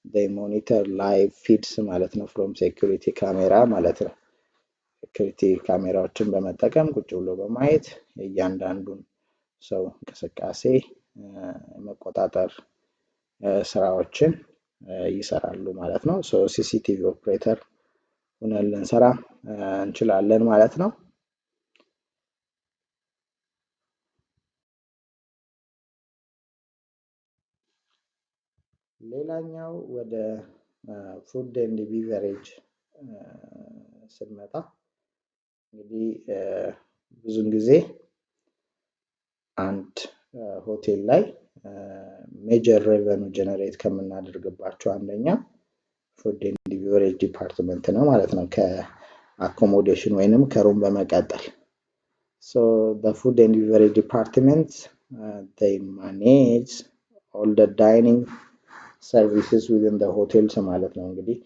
they monitor live feeds ማለት ነው from security camera ማለት ነው። ሴኩሪቲ ካሜራዎችን በመጠቀም ቁጭ ብሎ በማየት እያንዳንዱን ሰው እንቅስቃሴ መቆጣጠር ስራዎችን ይሰራሉ ማለት ነው። ሲሲቲቪ ኦፕሬተር ሆነን ልንሰራ እንችላለን ማለት ነው። ሌላኛው ወደ ፉድ ኤንድ ቢቨሬጅ ስንመጣ እንግዲህ ብዙን ጊዜ አንድ ሆቴል ላይ ሜጀር ሬቨኑ ጀነሬት ከምናደርግባቸው አንደኛ ፉድ ኤንድ ቢቨሬጅ ዲፓርትመንት ነው ማለት ነው። አኮሞዴሽን ወይንም ከሩም በመቀጠል so the food and beverage department they manage all the dining services within the hotels ማለት ነው። እንግዲህ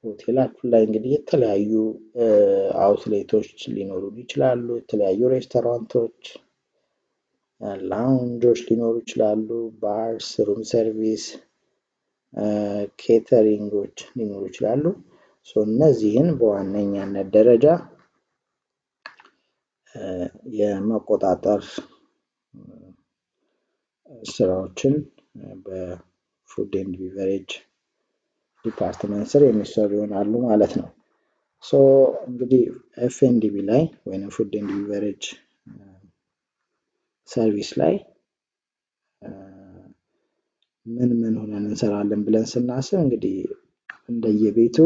ሆቴላችሁ ላይ እንግዲህ የተለያዩ አውትሌቶች ሊኖሩ ይችላሉ። የተለያዩ ሬስቶራንቶች፣ ላውንጆች ሊኖሩ ይችላሉ። ባርስ፣ ሩም ሰርቪስ፣ ኬተሪንጎች ሊኖሩ ይችላሉ። እነዚህን በዋነኛነት ደረጃ የመቆጣጠር ስራዎችን በፉድ ኤንድ ቢቨሬጅ ዲፓርትመንት ስር የሚሰሩ ይሆናሉ ማለት ነው። እንግዲህ ኤፍ&ቢ ላይ ወይም ፉድ ኤንድ ቢቨሬጅ ሰርቪስ ላይ ምን ሆነን እንሰራለን ብለን ስናስብ እንግዲህ እንደየቤቱ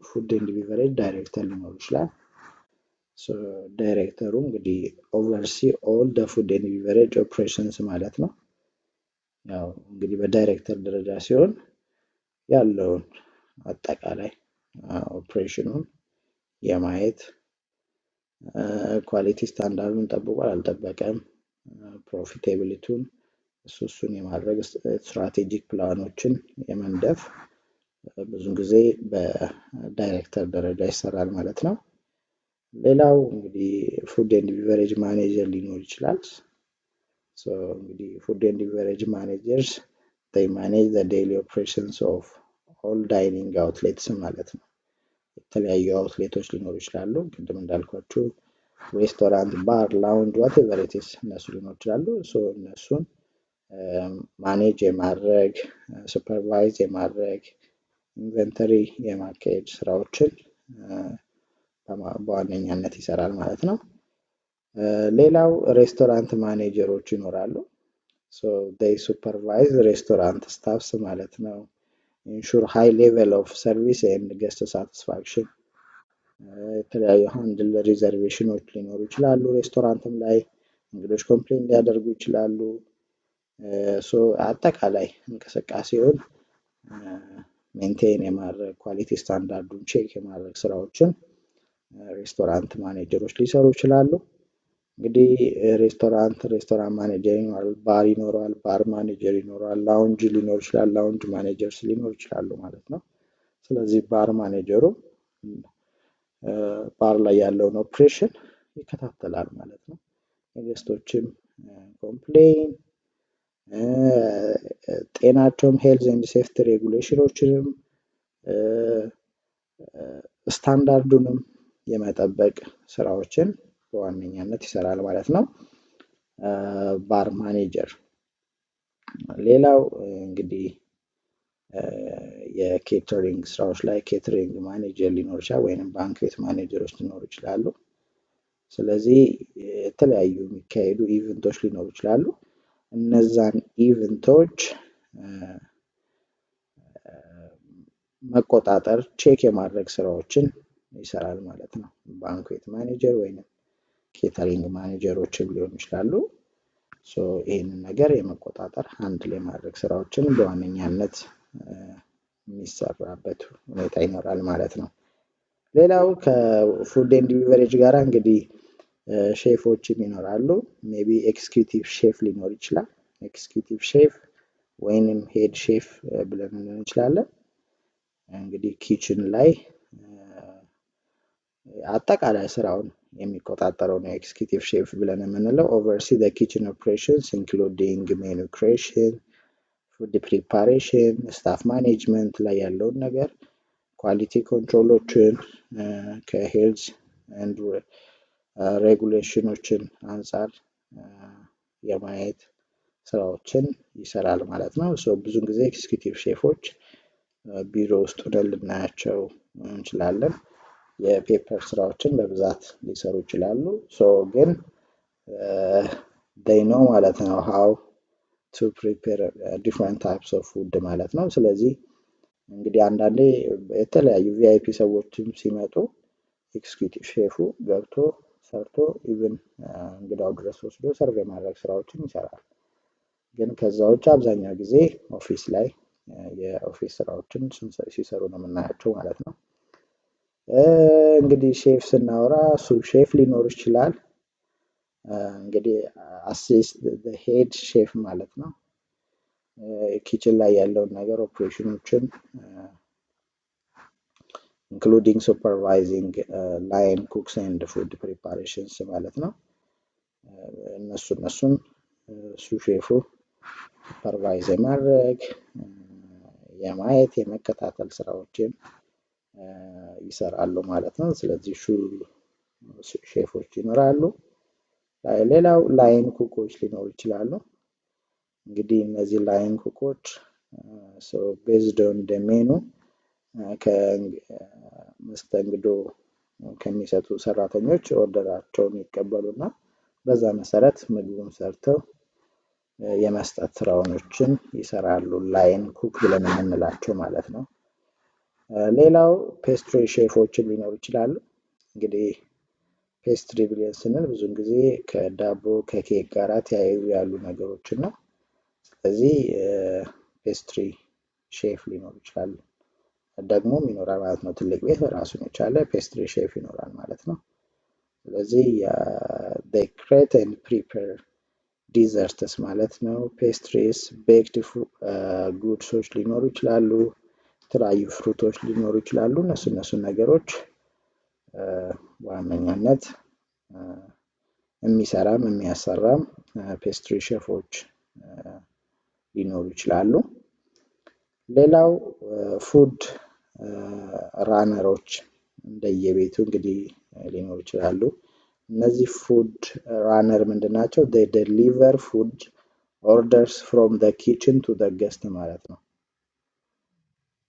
ፉድ ኤንድ ቢቨሬጅ ዳይሬክተር ሊኖር ይችላል። ዳይሬክተሩ እንግዲህ ኦቨርሲ ኦል ደ ፉድ ኤንድ ቢቨሬጅ ኦፕሬሽንስ ማለት ነው። ያው እንግዲህ በዳይሬክተር ደረጃ ሲሆን ያለውን አጠቃላይ ኦፕሬሽኑን የማየት ኳሊቲ ስታንዳርዱን ጠብቋል አልጠበቀም፣ ፕሮፊታቢሊቲውን እሱን የማድረግ ስትራቴጂክ ፕላኖችን የመንደፍ ብዙ ጊዜ በዳይሬክተር ደረጃ ይሰራል ማለት ነው። ሌላው እንግዲህ ፉድ ኤንድ ቢቨሬጅ ማኔጀር ሊኖር ይችላል። እንግዲህ ፉድ ኤንድ ቢቨሬጅ ማኔጀርስ they manage the daily operations of all dining outlets ማለት ነው። የተለያዩ አውትሌቶች ሊኖሩ ይችላሉ። ቅድም እንዳልኳችሁ ሬስቶራንት፣ ባር፣ ላውንጅ ዋትኤቨር ኢት ኢዝ እነሱ ሊኖሩ ይችላሉ። እነሱን ማኔጅ የማድረግ ሱፐርቫይዝ የማድረግ ኢንቨንተሪ የማካሄድ ስራዎችን በዋነኛነት ይሰራል ማለት ነው። ሌላው ሬስቶራንት ማኔጀሮች ይኖራሉ። they supervise restaurant staffs ማለት ነው። ensure high level of service and guest satisfaction የተለያዩ ሃንድል ሪዘርቬሽኖች ሊኖሩ ይችላሉ። ሬስቶራንትም ላይ እንግዶች ኮምፕሌን ሊያደርጉ ይችላሉ። አጠቃላይ እንቅስቃሴውን ሜንቴን የማድረግ ኳሊቲ ስታንዳርዱን ቼክ የማድረግ ስራዎችን ሬስቶራንት ማኔጀሮች ሊሰሩ ይችላሉ። እንግዲህ ሬስቶራንት ማኔጀር ይኖራል፣ ባር ይኖራል፣ ባር ማኔጀር ይኖራል፣ ላውንጅ ሊኖር ይችላል፣ ላውንጅ ማኔጀርስ ሊኖሩ ይችላሉ ማለት ነው። ስለዚህ ባር ማኔጀሩ ባር ላይ ያለውን ኦፕሬሽን ይከታተላል ማለት ነው። የጌስቶችም ኮምፕሌን ጤናቸውም ሄልዝ ኤንድ ሴፍቲ ሬጉሌሽኖችንም ስታንዳርዱንም የመጠበቅ ስራዎችን በዋነኛነት ይሰራል ማለት ነው ባር ማኔጀር። ሌላው እንግዲህ የኬተሪንግ ስራዎች ላይ ኬተሪንግ ማኔጀር ሊኖር ይችላል ወይም ባንክዌት ማኔጀሮች ሊኖሩ ይችላሉ። ስለዚህ የተለያዩ የሚካሄዱ ኢቨንቶች ሊኖሩ ይችላሉ። እነዛን ኢቨንቶች መቆጣጠር ቼክ የማድረግ ስራዎችን ይሰራል ማለት ነው። ባንክዌት ማኔጀር ወይም ኬተሪንግ ማኔጀሮችም ሊሆኑ ይችላሉ። ይህንን ነገር የመቆጣጠር ሃንድል የማድረግ ስራዎችን በዋነኛነት የሚሰራበት ሁኔታ ይኖራል ማለት ነው። ሌላው ከፉድ ኤንድ ቢቨሬጅ ጋር እንግዲህ ሼፎችም ይኖራሉ። ሜይ ቢ ኤክስኪዩቲቭ ሼፍ ሊኖር ይችላል። ኤክስኪዩቲቭ ሼፍ ወይንም ሄድ ሼፍ ብለን እንችላለን። እንግዲህ ኪችን ላይ አጠቃላይ ስራውን የሚቆጣጠረው ነው ኤክስኪዩቲቭ ሼፍ ብለን የምንለው። ኦቨርሲ ዘ ኪችን ኦፕሬሽንስ ኢንክሉዲንግ ሜኑ ክሬሽን፣ ፉድ ፕሪፓሬሽን፣ ስታፍ ማኔጅመንት ላይ ያለውን ነገር ኳሊቲ ኮንትሮሎችን ከሄልዝ ኤንድ ሬጉሌሽኖችን አንጻር የማየት ስራዎችን ይሰራል ማለት ነው። ብዙ ጊዜ ኤክስኪዩቲቭ ሼፎች ቢሮ ውስጥ ሆነን ልናያቸው እንችላለን። የፔፐር ስራዎችን በብዛት ሊሰሩ ይችላሉ። ግን they know ማለት ነው how to prepare different types of food ማለት ነው። ስለዚህ እንግዲህ አንዳንዴ የተለያዩ ቪአይፒ ሰዎችም ሲመጡ ኤክስኪዩቲቭ ሼፉ ገብቶ ሰርቶ ኢቭን እንግዳው ድረስ ወስዶ ሰርቭ የማድረግ ስራዎችን ይሰራል። ግን ከዛ ውጭ አብዛኛው ጊዜ ኦፊስ ላይ የኦፊስ ስራዎችን ሲሰሩ ነው የምናያቸው ማለት ነው። እንግዲህ ሼፍ ስናወራ ሱብ ሼፍ ሊኖር ይችላል። እንግዲህ አሲስት ሄድ ሼፍ ማለት ነው። ኪችን ላይ ያለውን ነገር ኦፕሬሽኖችን ኢንክሉዲንግ ሱፐርቫይዚንግ ላይን ኩክስ ኤንድ ፉድ ፕሪፓሬሽንስ ማለት ነው። እነሱን ሱብ ሼፉ ሱፐርቫይዝ የማድረግ የማየት የመከታተል ስራዎችን ይሰራሉ ማለት ነው። ስለዚህ ሼፎች ይኖራሉ። ሌላው ላይን ኩኮች ሊኖሩ ይችላሉ። እንግዲህ እነዚህ ላይን ኩኮች ቤዝድ ኦን ዘ ሜኑ ከመስተንግዶ ከሚሰጡ ሰራተኞች ኦርደራቸውን ይቀበሉና በዛ መሰረት ምግቡን ሰርተው የመስጠት ስራዎችን ይሰራሉ። ላይን ኩክ ብለን የምንላቸው ማለት ነው። ሌላው ፔስትሪ ሼፎችን ሊኖሩ ይችላሉ። እንግዲህ ፔስትሪ ብለን ስንል ብዙውን ጊዜ ከዳቦ ከኬክ ጋር ተያይዞ ያሉ ነገሮችን ነው። ስለዚህ ፔስትሪ ሼፍ ሊኖር ይችላል። ደግሞም ይኖራል ማለት ነው። ትልቅ ቤት ራሱን የቻለ ፔስትሪ ሼፍ ይኖራል ማለት ነው። ስለዚህ they create and prepare desserts ማለት ነው። ፔስትሪስ ቤክድ ጉድሶች ሊኖሩ ይችላሉ። የተለያዩ ፍሩቶች ሊኖሩ ይችላሉ። እነሱን ነገሮች በዋነኛነት የሚሰራም የሚያሰራም ፔስትሪ ሼፎች ሊኖሩ ይችላሉ። ሌላው ፉድ ራነሮች እንደየቤቱ እንግዲህ ሊኖሩ ይችላሉ። እነዚህ ፉድ ራነር ምንድን ናቸው? they deliver food orders from the kitchen to the guest ማለት ነው።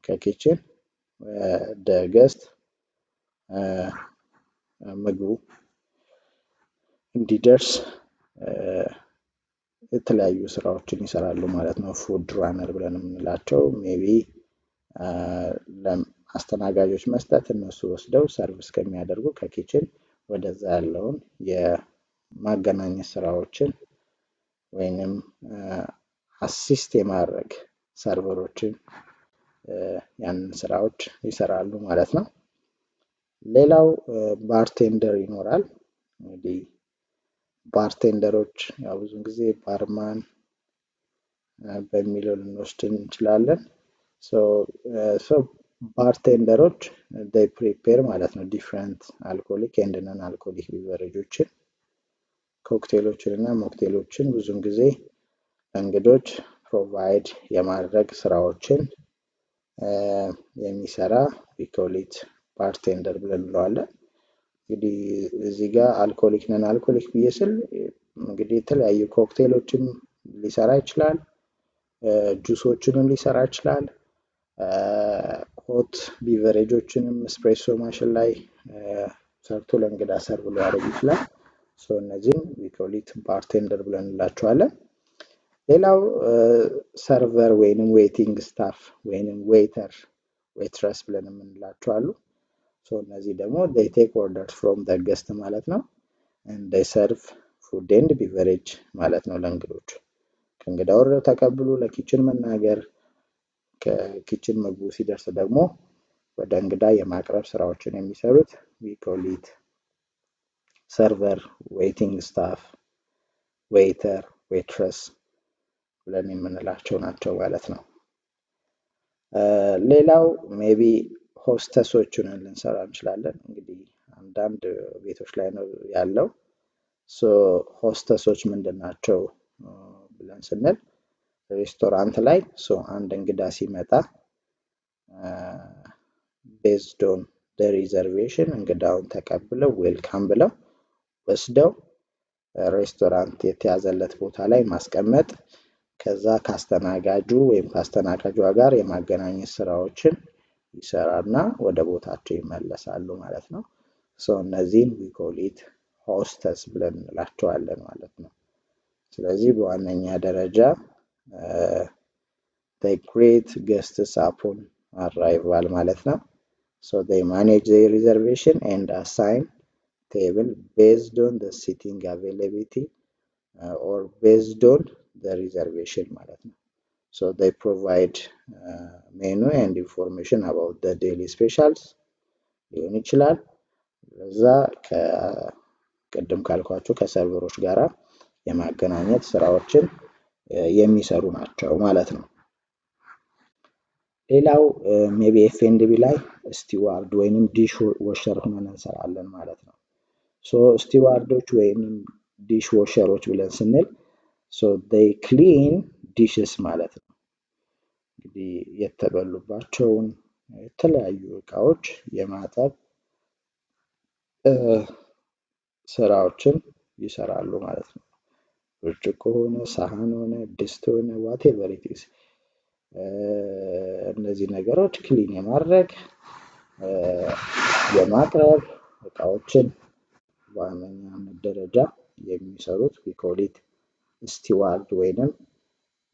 ከኪችን ወደ ገስት ምግቡ እንዲደርስ የተለያዩ ስራዎችን ይሰራሉ ማለት ነው። ፉድ ራነር ብለን የምንላቸው ሜቢ ለአስተናጋጆች መስጠት እነሱ ወስደው ሰርቭ እስከሚያደርጉ ከኪችን ወደዛ ያለውን የማገናኘት ስራዎችን ወይንም አሲስት የማድረግ ሰርቨሮችን ያንን ስራዎች ይሰራሉ ማለት ነው። ሌላው ባርቴንደር ይኖራል። እንግዲህ ባርቴንደሮች ያው ብዙ ጊዜ ባርማን በሚለው ልንወስድ እንችላለን። ባርቴንደሮች they prepare ማለት ነው ዲፍረንት አልኮሊክ ኤንድ ነን አልኮሊክ ቢቨሬጆችን ኮክቴሎችን እና ሞክቴሎችን ብዙውን ጊዜ እንግዶች ፕሮቫይድ የማድረግ ስራዎችን የሚሰራ we call it ባርቴንደር ብለን እንለዋለን። እንግዲህ እዚህ ጋር አልኮሊክ ነን አልኮሊክ ብዬ ስል እንግዲህ የተለያዩ ኮክቴሎችን ሊሰራ ይችላል። ጁሶችንም ሊሰራ ይችላል። ሆት ቢቨሬጆችንም ስፕሬሶ ማሽን ላይ ሰርቶ ለእንግዳ ሰርቭ ሊያደርግ ይችላል። እነዚህን we call it ባርቴንደር ብለን እንላቸዋለን። ሌላው ሰርቨር ወይንም ዌይቲንግ ስታፍ ወይንም ዌይተር ዌይትረስ ብለን የምንላቸው አሉ። እነዚህ ደግሞ they take orders from the guest ማለት ነው and they serve food and beverage ማለት ነው ለእንግዶች። ከእንግዳ ኦርደር ተቀብሎ ለኪችን መናገር ከኪችን ምግቡ ሲደርስ ደግሞ ወደ እንግዳ የማቅረብ ስራዎችን የሚሰሩት we call it ሰርቨር ዌይቲንግ ስታፍ ዌይተር ዌይትረስ ብለን የምንላቸው ናቸው ማለት ነው። ሌላው ሜቢ ሆስተሶችን ልንሰራ እንችላለን። እንግዲህ አንዳንድ ቤቶች ላይ ነው ያለው። ሆስተሶች ምንድን ናቸው ብለን ስንል ሬስቶራንት ላይ አንድ እንግዳ ሲመጣ ቤዝድ ኦን ዘ ሪዘርቬሽን እንግዳውን ተቀብለው ዌልካም ብለው ወስደው ሬስቶራንት የተያዘለት ቦታ ላይ ማስቀመጥ ከዛ ካስተናጋጁ ወይም ካስተናጋጇ ጋር የማገናኘት ስራዎችን ይሰራና ወደ ቦታቸው ይመለሳሉ ማለት ነው። እነዚህን we call it ሆስተስ ብለን እንላቸዋለን ማለት ነው። ስለዚህ በዋነኛ ደረጃ they greet guests upon arrival ማለት ነው። they manage the reservation and assign table based on the seating availability or based on the reservation ማለት ነው። they provide menu and information about the daily specials ሊሆን ይችላል ለዛ ቅድም ካልኳችሁ ከሰርቨሮች ጋራ የማገናኘት ስራዎችን የሚሰሩ ናቸው ማለት ነው። ሌላው ሜቢ ኤፍኤንዲቢ ላይ ስቲዋርድ ወይንም ዲሽ ወሸር ሆነን እንሰራለን ማለት ነው። ስቲዋርዶች ወይንም ዲሽ ወሸሮች ብለን ስንል they clean dishes ማለት ነው። እንግዲህ የተበሉባቸውን የተለያዩ እቃዎች የማጠብ ስራዎችን ይሰራሉ ማለት ነው። ብርጭቆ ሆነ፣ ሳህን ሆነ፣ ድስት ሆነ whatever it is እነዚህ ነገሮች ክሊን የማድረግ የማቅረብ እቃዎችን በዋነኛነት ደረጃ የሚሰሩት we call it steward ወይንም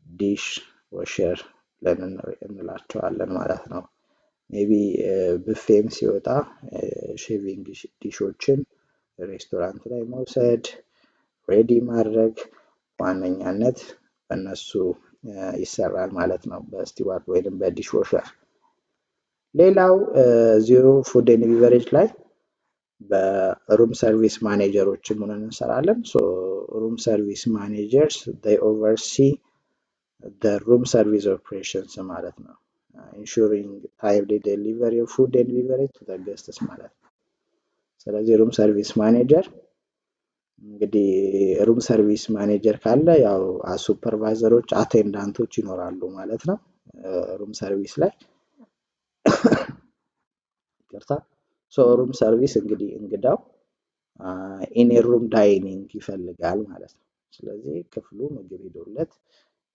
ዲሽ ወሸር ብለን እንላቸዋለን ማለት ነው። ሜቢ ብፌም ሲወጣ ሼቪንግ ዲሾችን ሬስቶራንት ላይ መውሰድ ሬዲ ማድረግ በዋነኛነት በእነሱ ይሰራል ማለት ነው፣ በስቲዋርድ ወይንም በዲሽ ወሸር። ሌላው ዚሮ ፉድ ኤንድ ቢቨሬጅ ላይ በሩም ሰርቪስ ማኔጀሮችም ሆነን እንሰራለን። ሩም ሰርቪስ ማኔጀርስ they oversee the room service operations ማለት ነው። ensuring timely delivery of food and beverage to the guests ማለት ነው። ስለዚህ ሩም ሰርቪስ ማኔጀር እንግዲህ ሩም ሰርቪስ ማኔጀር ካለ ያው ሱፐርቫይዘሮች አቴንዳንቶች ይኖራሉ ማለት ነው ሩም ሰርቪስ ላይ። ይቅርታ። ሩም ሰርቪስ እንግዲህ እንግዳው ኢን ሩም ዳይኒንግ ይፈልጋል ማለት ነው። ስለዚህ ክፍሉ ምግብ ሄዶለት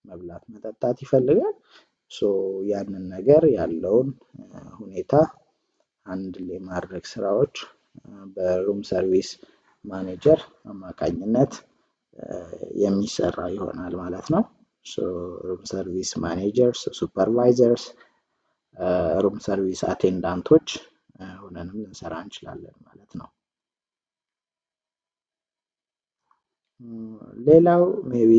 መብላት መጠጣት ይፈልጋል። ያንን ነገር ያለውን ሁኔታ ሃንድል የማድረግ ስራዎች በሩም ሰርቪስ ማኔጀር አማካኝነት የሚሰራ ይሆናል ማለት ነው። ሩም ሰርቪስ ማኔጀርስ፣ ሱፐርቫይዘርስ፣ ሩም ሰርቪስ አቴንዳንቶች ሆነንም ልንሰራ እንችላለን ማለት ነው። ሌላው ሜቢ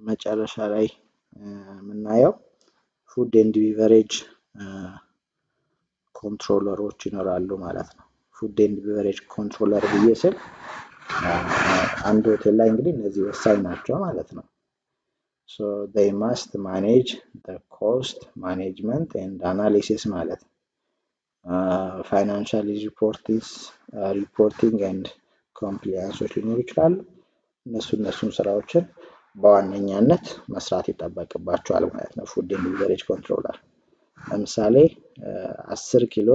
መጨረሻ ላይ የምናየው ፉድ ኤንድ ቢቨሬጅ ኮንትሮለሮች ይኖራሉ ማለት ነው። ፉድ ኤንድ ቢቨሬጅ ኮንትሮለር ብዬ ስል አንድ ሆቴል ላይ እንግዲህ እነዚህ ወሳኝ ናቸው ማለት ነው። they must manage the cost management and analysis ማለት ነው። ፋይናንሻል ሪፖርቲንግ ኤንድ ኮምፕላያንሶች ሊኖሩ ይችላሉ። እነሱን ስራዎችን በዋነኛነት መስራት ይጠበቅባቸዋል ማለት ነው ፉድ ኤንድ ቢቨሬጅ ኮንትሮለር። ለምሳሌ 10 ኪሎ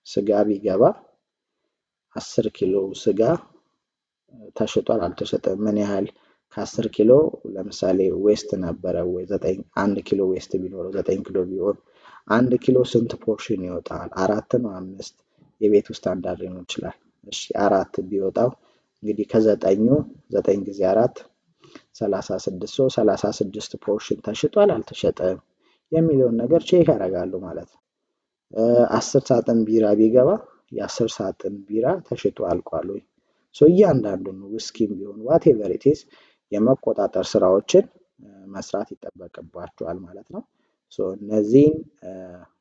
ስጋ ቢገባ 10 ኪሎ ስጋ ተሽጧል አልተሸጠም፣ ምን ያህል ከ10 ኪሎ ለምሳሌ ዌስት ነበረ ወይ 1 ኪሎ ዌስት ቢኖረው 9 ኪሎ ቢሆን 1 ኪሎ ስንት ፖርሽን ይወጣል? 4 ነው 5? የቤቱ ስታንዳርድ ሊሆን ይችላል። እሺ 4 ቢወጣው እንግዲህ ከ9 9 ጊዜ 4 36 36 ፖርሽን ተሽጧል አልተሸጠም የሚለውን ነገር ቼክ ያደርጋሉ ማለት ነው። 10 ሳጥን ቢራ ቢገባ የ10 ሳጥን ቢራ ተሽጦ አልቋል ወይ? እያንዳንዱን ውስኪም ቢሆን whatever it is የመቆጣጠር ስራዎችን መስራት ይጠበቅባቸዋል ማለት ነው። እነዚህን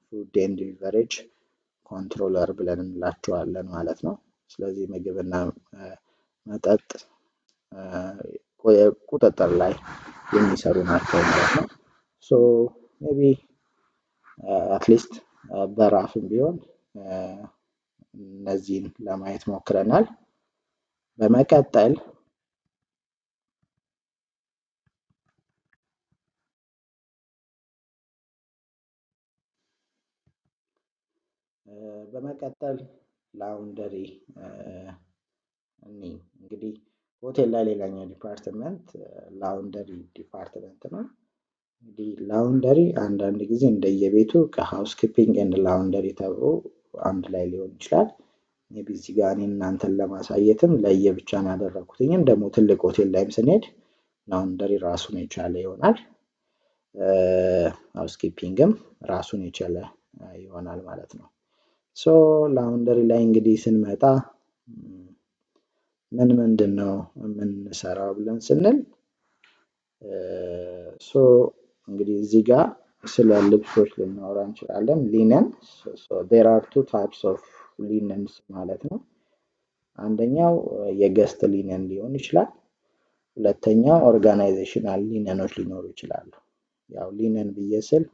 ፉድ ኤንድ ቢቨሬጅ ኮንትሮለር ብለን እንላቸዋለን ማለት ነው። ስለዚህ ምግብና መጠጥ ቁጥጥር ላይ የሚሰሩ ናቸው ማለት ነው። ሜቢ አትሊስት በራፍም ቢሆን እነዚህን ለማየት ሞክረናል። በመቀጠል ላውንደሪ እንግዲህ ሆቴል ላይ ሌላኛው ዲፓርትመንት ላውንደሪ ዲፓርትመንት ነው። እንግዲህ ላውንደሪ አንዳንድ ጊዜ እንደየቤቱ ከሃውስ ኪፒንግ ኤንድ ላውንደሪ ተብሎ አንድ ላይ ሊሆን ይችላል። ሜቢ እዚህ ጋር እኔ እናንተን ለማሳየትም ለየብቻ ነው ያደረኩትኝ። ደግሞ ትልቅ ሆቴል ላይም ስንሄድ ላውንደሪ ራሱን የቻለ ይሆናል፣ ሃውስ ኪፒንግም ራሱን የቻለ ይሆናል ማለት ነው። ላውንደሪ ላይ እንግዲህ ስንመጣ ምንድነው የምንሰራው ብለን ስንል እንግዲህ እዚህ ጋር ስለ ልብሶች ልናወራ እንችላለን። ሊነን there are two types of linens ማለት ነው። አንደኛው የገስት ሊነን ሊሆን ይችላል። ሁለተኛው ኦርጋናይዜሽናል ሊነኖች ሊኖሩ ይችላሉ። ያው ሊነን ብዬ ስል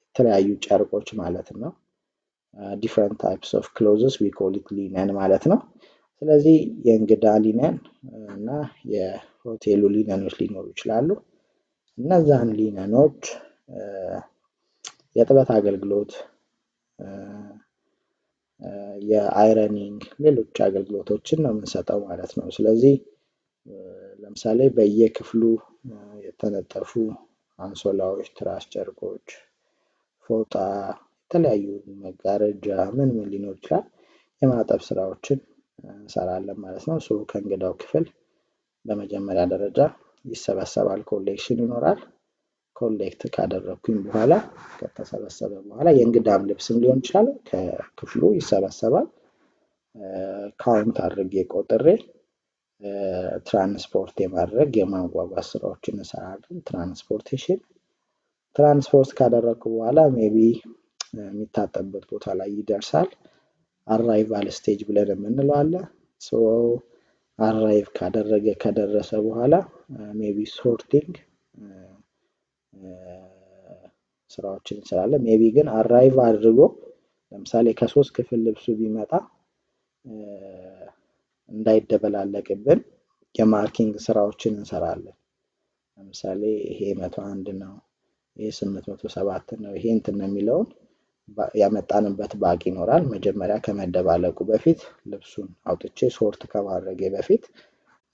የተለያዩ ጨርቆች ማለት ነው። different types of clothes we call it linen ማለት ነው። ስለዚህ የእንግዳ ሊነን እና የሆቴሉ ሊነኖች ሊኖሩ ይችላሉ። እነዛን ሊነኖች የጥበት አገልግሎት፣ የአይረኒንግ፣ ሌሎች አገልግሎቶችን ነው የምንሰጠው ማለት ነው። ስለዚህ ለምሳሌ በየክፍሉ የተነጠፉ አንሶላዎች፣ ትራስ ጨርቆች፣ ፎጣ፣ የተለያዩ መጋረጃ ምን ሊኖር ይችላል የማጠብ ስራዎችን እንሰራለን ማለት ነው። ከእንግዳው ክፍል በመጀመሪያ ደረጃ ይሰበሰባል፣ ኮሌክሽን ይኖራል። ኮሌክት ካደረኩኝ በኋላ ከተሰበሰበ በኋላ የእንግዳም ልብስም ሊሆን ይችላል ከክፍሉ ይሰበሰባል። ካውንት አድርጌ ቆጥሬ ትራንስፖርት የማድረግ የማጓጓዝ ስራዎችን እንሰራለን። ትራንስፖርት ካደረኩ በኋላ ሜቢ የሚታጠብበት ቦታ ላይ ይደርሳል። አራይቫል ስቴጅ ብለን የምንለው አለ። አራይቭ ከደረሰ በኋላ ሜቢ ሶርቲንግ ስራዎችን እንሰራለን። ሜቢ ግን አራይቭ አድርጎ ለምሳሌ ከ3 ክፍል ልብሱ ቢመጣ እንዳይደበላለቅብን የማርኪንግ ስራዎችን እንሰራለን። ለምሳሌ ይሄ 101 ነው፣ ይሄ 807 ነው፣ ይሄ እንትን ነው የሚለውን ያመጣንበት ባግ ይኖራል። መጀመሪያ ከመደባለቁ በፊት ልብሱን አውጥቼ ሶርት ከማድረጌ በፊት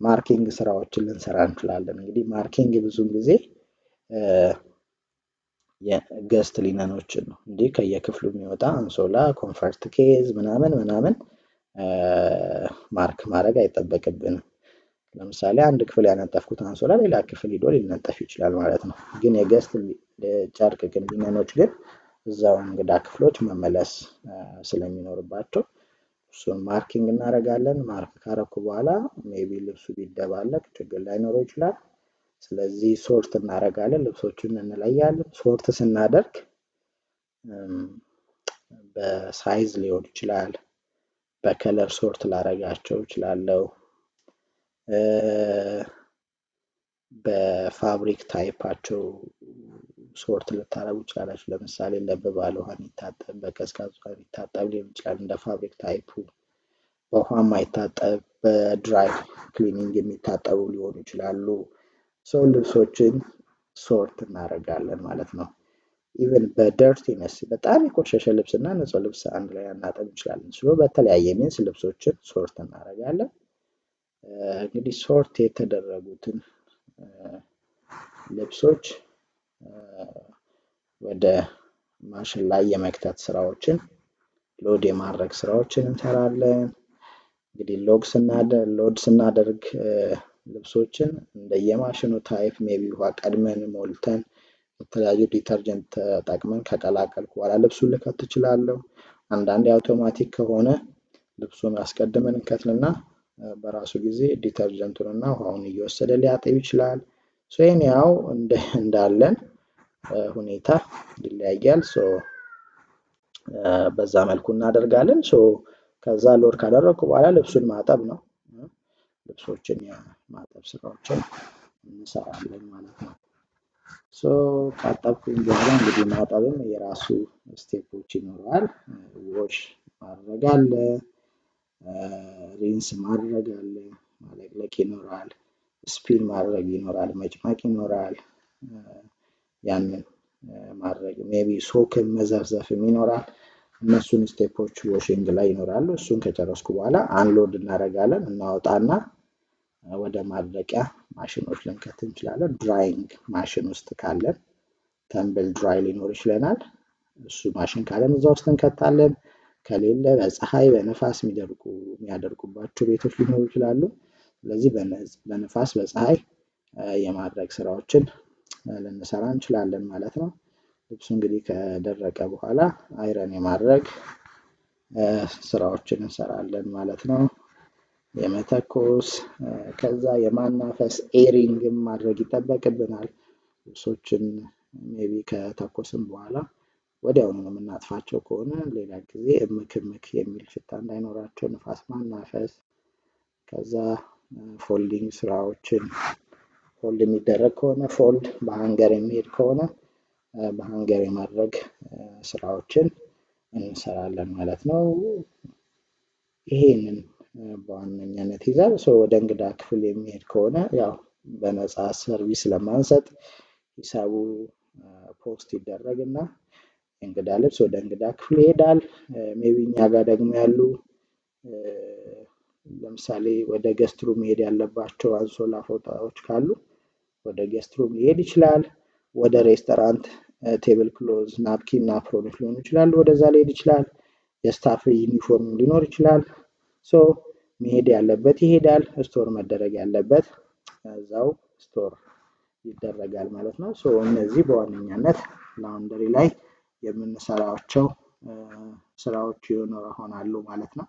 ማርኪንግ ስራዎችን ልንሰራ እንችላለን። እንግዲህ ማርኪንግ ብዙውን ጊዜ የገስት ሊነኖችን ነው እንጂ ከየክፍሉ የሚወጣ አንሶላ፣ ኮንፈርት ኬዝ ምናምን ማርክ ማድረግ አይጠበቅብንም። ለምሳሌ አንድ ክፍል ያነጠፍኩት አንሶላ ሌላ ክፍል ሄዶ ሊነጠፍ ይችላል ማለት ነው። ግን የገስት ጨርቅ ግን ሊነኖች ግን እዛው እንግዳ ክፍሎች መመለስ ስለሚኖርባቸው እሱን ማርኪንግ እናደርጋለን። ማርክ ካረኩ በኋላ ሜቢ ልብሱ ቢደባለቅ ችግር ላይኖረው ይችላል። ስለዚህ ሶርት እናደርጋለን፣ ልብሶቹን እንለያለን። ሶርት ስናደርግ በሳይዝ ሊሆን ይችላል፣ በከለር ሶርት ላደርጋቸው እችላለሁ፣ በፋብሪክ ታይፓቸው ሶርት ልታደርጉ ትችላላችሁ። ለምሳሌ ለብ ባለ ውሃ የሚታጠብ፣ በቀዝቃዛ ውሃ የሚታጠብ ሊሆን ይችላል እንደ ፋብሪክ ታይፑ። በውሃ የማይታጠብ በድራይ ክሊኒንግ የሚታጠቡ ሊሆኑ ይችላሉ። ልብሶችን ሶርት እናደርጋለን ማለት ነው። ኢቨን በደርቲነስ በጣም የቆሸሸ ልብስና ንጹህ ልብስ አንድ ላይ አናጥብ እንችላለን። በተለያየ ሚንስ ልብሶችን ሶርት እናደርጋለን። እንግዲህ ሶርት የተደረጉትን ልብሶች ወደ ማሽን ላይ የመክተት ስራዎችን፣ ሎድ የማድረግ ስራዎችን እንሰራለን። እንግዲህ ሎድ ስናደርግ ልብሶችን እንደየማሽኑ ታይፕ ሜቢ ውሃ ቀድመን ሞልተን የተለያዩ ዲተርጀንት ተጠቅመን ከቀላቀልኩ በኋላ ልብሱን ልከት እችላለሁ። አንዳንዴ አውቶማቲክ ከሆነ ልብሱን አስቀድመን እንከትልና በራሱ ጊዜ ዲተርጀንቱንና ውሃውን እየወሰደ ሊያጥብ ይችላል። ያው እንዳለን ሁኔታ ይለያያል። በዛ መልኩ እናደርጋለን። ከዛ ሎድ ካደረኩ በኋላ ልብሱን ማጠብ ነው። ልብሶችን የማጠብ ስራዎችን እንሰራለን ማለት ነው። ካጠብኩኝ በኋላ እንግዲህ ማጠብም የራሱ ስቴፖች ይኖረዋል። ዎሽ ማድረግ አለ፣ ሪንስ ማድረግ አለ፣ ማለቅለቅ ይኖራል፣ ስፒን ማድረግ ይኖራል፣ መጭመቅ ይኖራል። ያንን ማድረግ ሜቢ ሶክም መዘፍዘፍም ይኖራል። እነሱን ስቴፖች ዎሽንግ ላይ ይኖራሉ። እሱን ከጨረስኩ በኋላ አንሎድ እናደርጋለን። እናወጣና ወደ ማድረቂያ ማሽኖች ልንከት እንችላለን። ድራይንግ ማሽን ውስጥ ካለን ተምብል ድራይ ሊኖር ይችላል። እሱ ማሽን ካለን እዛ ውስጥ እንከታለን። ከሌለ በፀሐይ በነፋስ የሚያደርጉባቸው ቤቶች ሊኖሩ ይችላሉ። ስለዚህ በነፋስ በፀሐይ የማድረግ ስራዎችን ልንሰራ እንችላለን ማለት ነው። ልብሱ እንግዲህ ከደረቀ በኋላ አይረን የማድረግ ስራዎችን እንሰራለን ማለት ነው። የመተኮስ ከዛ የማናፈስ ኤሪንግም ማድረግ ይጠበቅብናል። ልብሶችን ሜቢ ከተኮስን በኋላ ወዲያውኑ የምናጥፋቸው ከሆነ ሌላ ጊዜ እምክ እምክ የሚል ሽታ እንዳይኖራቸው ንፋስ ማናፈስ፣ ከዛ ፎልዲንግ ስራዎችን ፎልድ የሚደረግ ከሆነ ፎልድ፣ በሃንገር የሚሄድ ከሆነ በሃንገር የማድረግ ስራዎችን እንሰራለን ማለት ነው። ይሄንን በዋነኛነት ይዛል። ወደ እንግዳ ክፍል የሚሄድ ከሆነ ያው በነፃ ሰርቪስ ስለማንሰጥ ሂሳቡ ፖስት ይደረግና የእንግዳ ልብስ ወደ እንግዳ ክፍል ይሄዳል። ሜቢ እኛ ጋር ደግሞ ያሉ ለምሳሌ ወደ ጌስት ሩም መሄድ ያለባቸው አንሶላ ፎጣዎች ካሉ ወደ ጌስት ሩም ሊሄድ ይችላል። ወደ ሬስቶራንት ቴብል ክሎዝ፣ ናፕኪን እና አፕሮኖች ሊሆኑ ይችላሉ፣ ወደዛ ሊሄድ ይችላል። የስታፍ ዩኒፎርም ሊኖር ይችላል። መሄድ ያለበት ይሄዳል። ስቶር መደረግ ያለበት እዛው ስቶር ይደረጋል ማለት ነው። እነዚህ በዋነኛነት ላውንደሪ ላይ የምንሰራቸው ስራዎች ይሆናሉ ማለት ነው።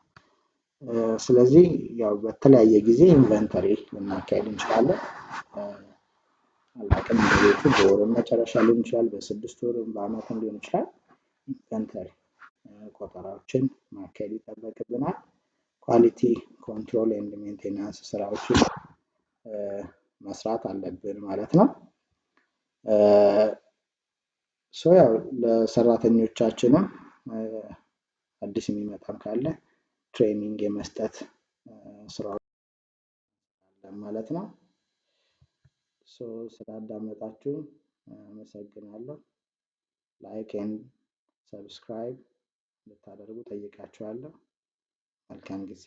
ስለዚህ ያው በተለያየ ጊዜ ኢንቨንተሪ ልናካሄድ እንችላለን። አላውቅም እንደቤቱ በወር መጨረሻ ሊሆን ይችላል፣ በ6 ወርም በአመትም ሊሆን ይችላል። ኢንቨንተሪ ቆጠራዎችን ማካሄድ ይጠበቅብናል። ኳሊቲ ኮንትሮል ኤንድ ሜንቴናንስ ስራዎችን መስራት አለብን ማለት ነው። ያው ለሰራተኞቻችንም አዲስ የሚመጣም ካለ ትሬኒንግ የመስጠት ስራዎች ማለት ነው። ስላዳመጣችሁኝ አመሰግናለሁ። ላይክ ኤንድ ሰብስክራይብ እንድታደርጉ ጠይቃችኋለሁ። መልካም ጊዜ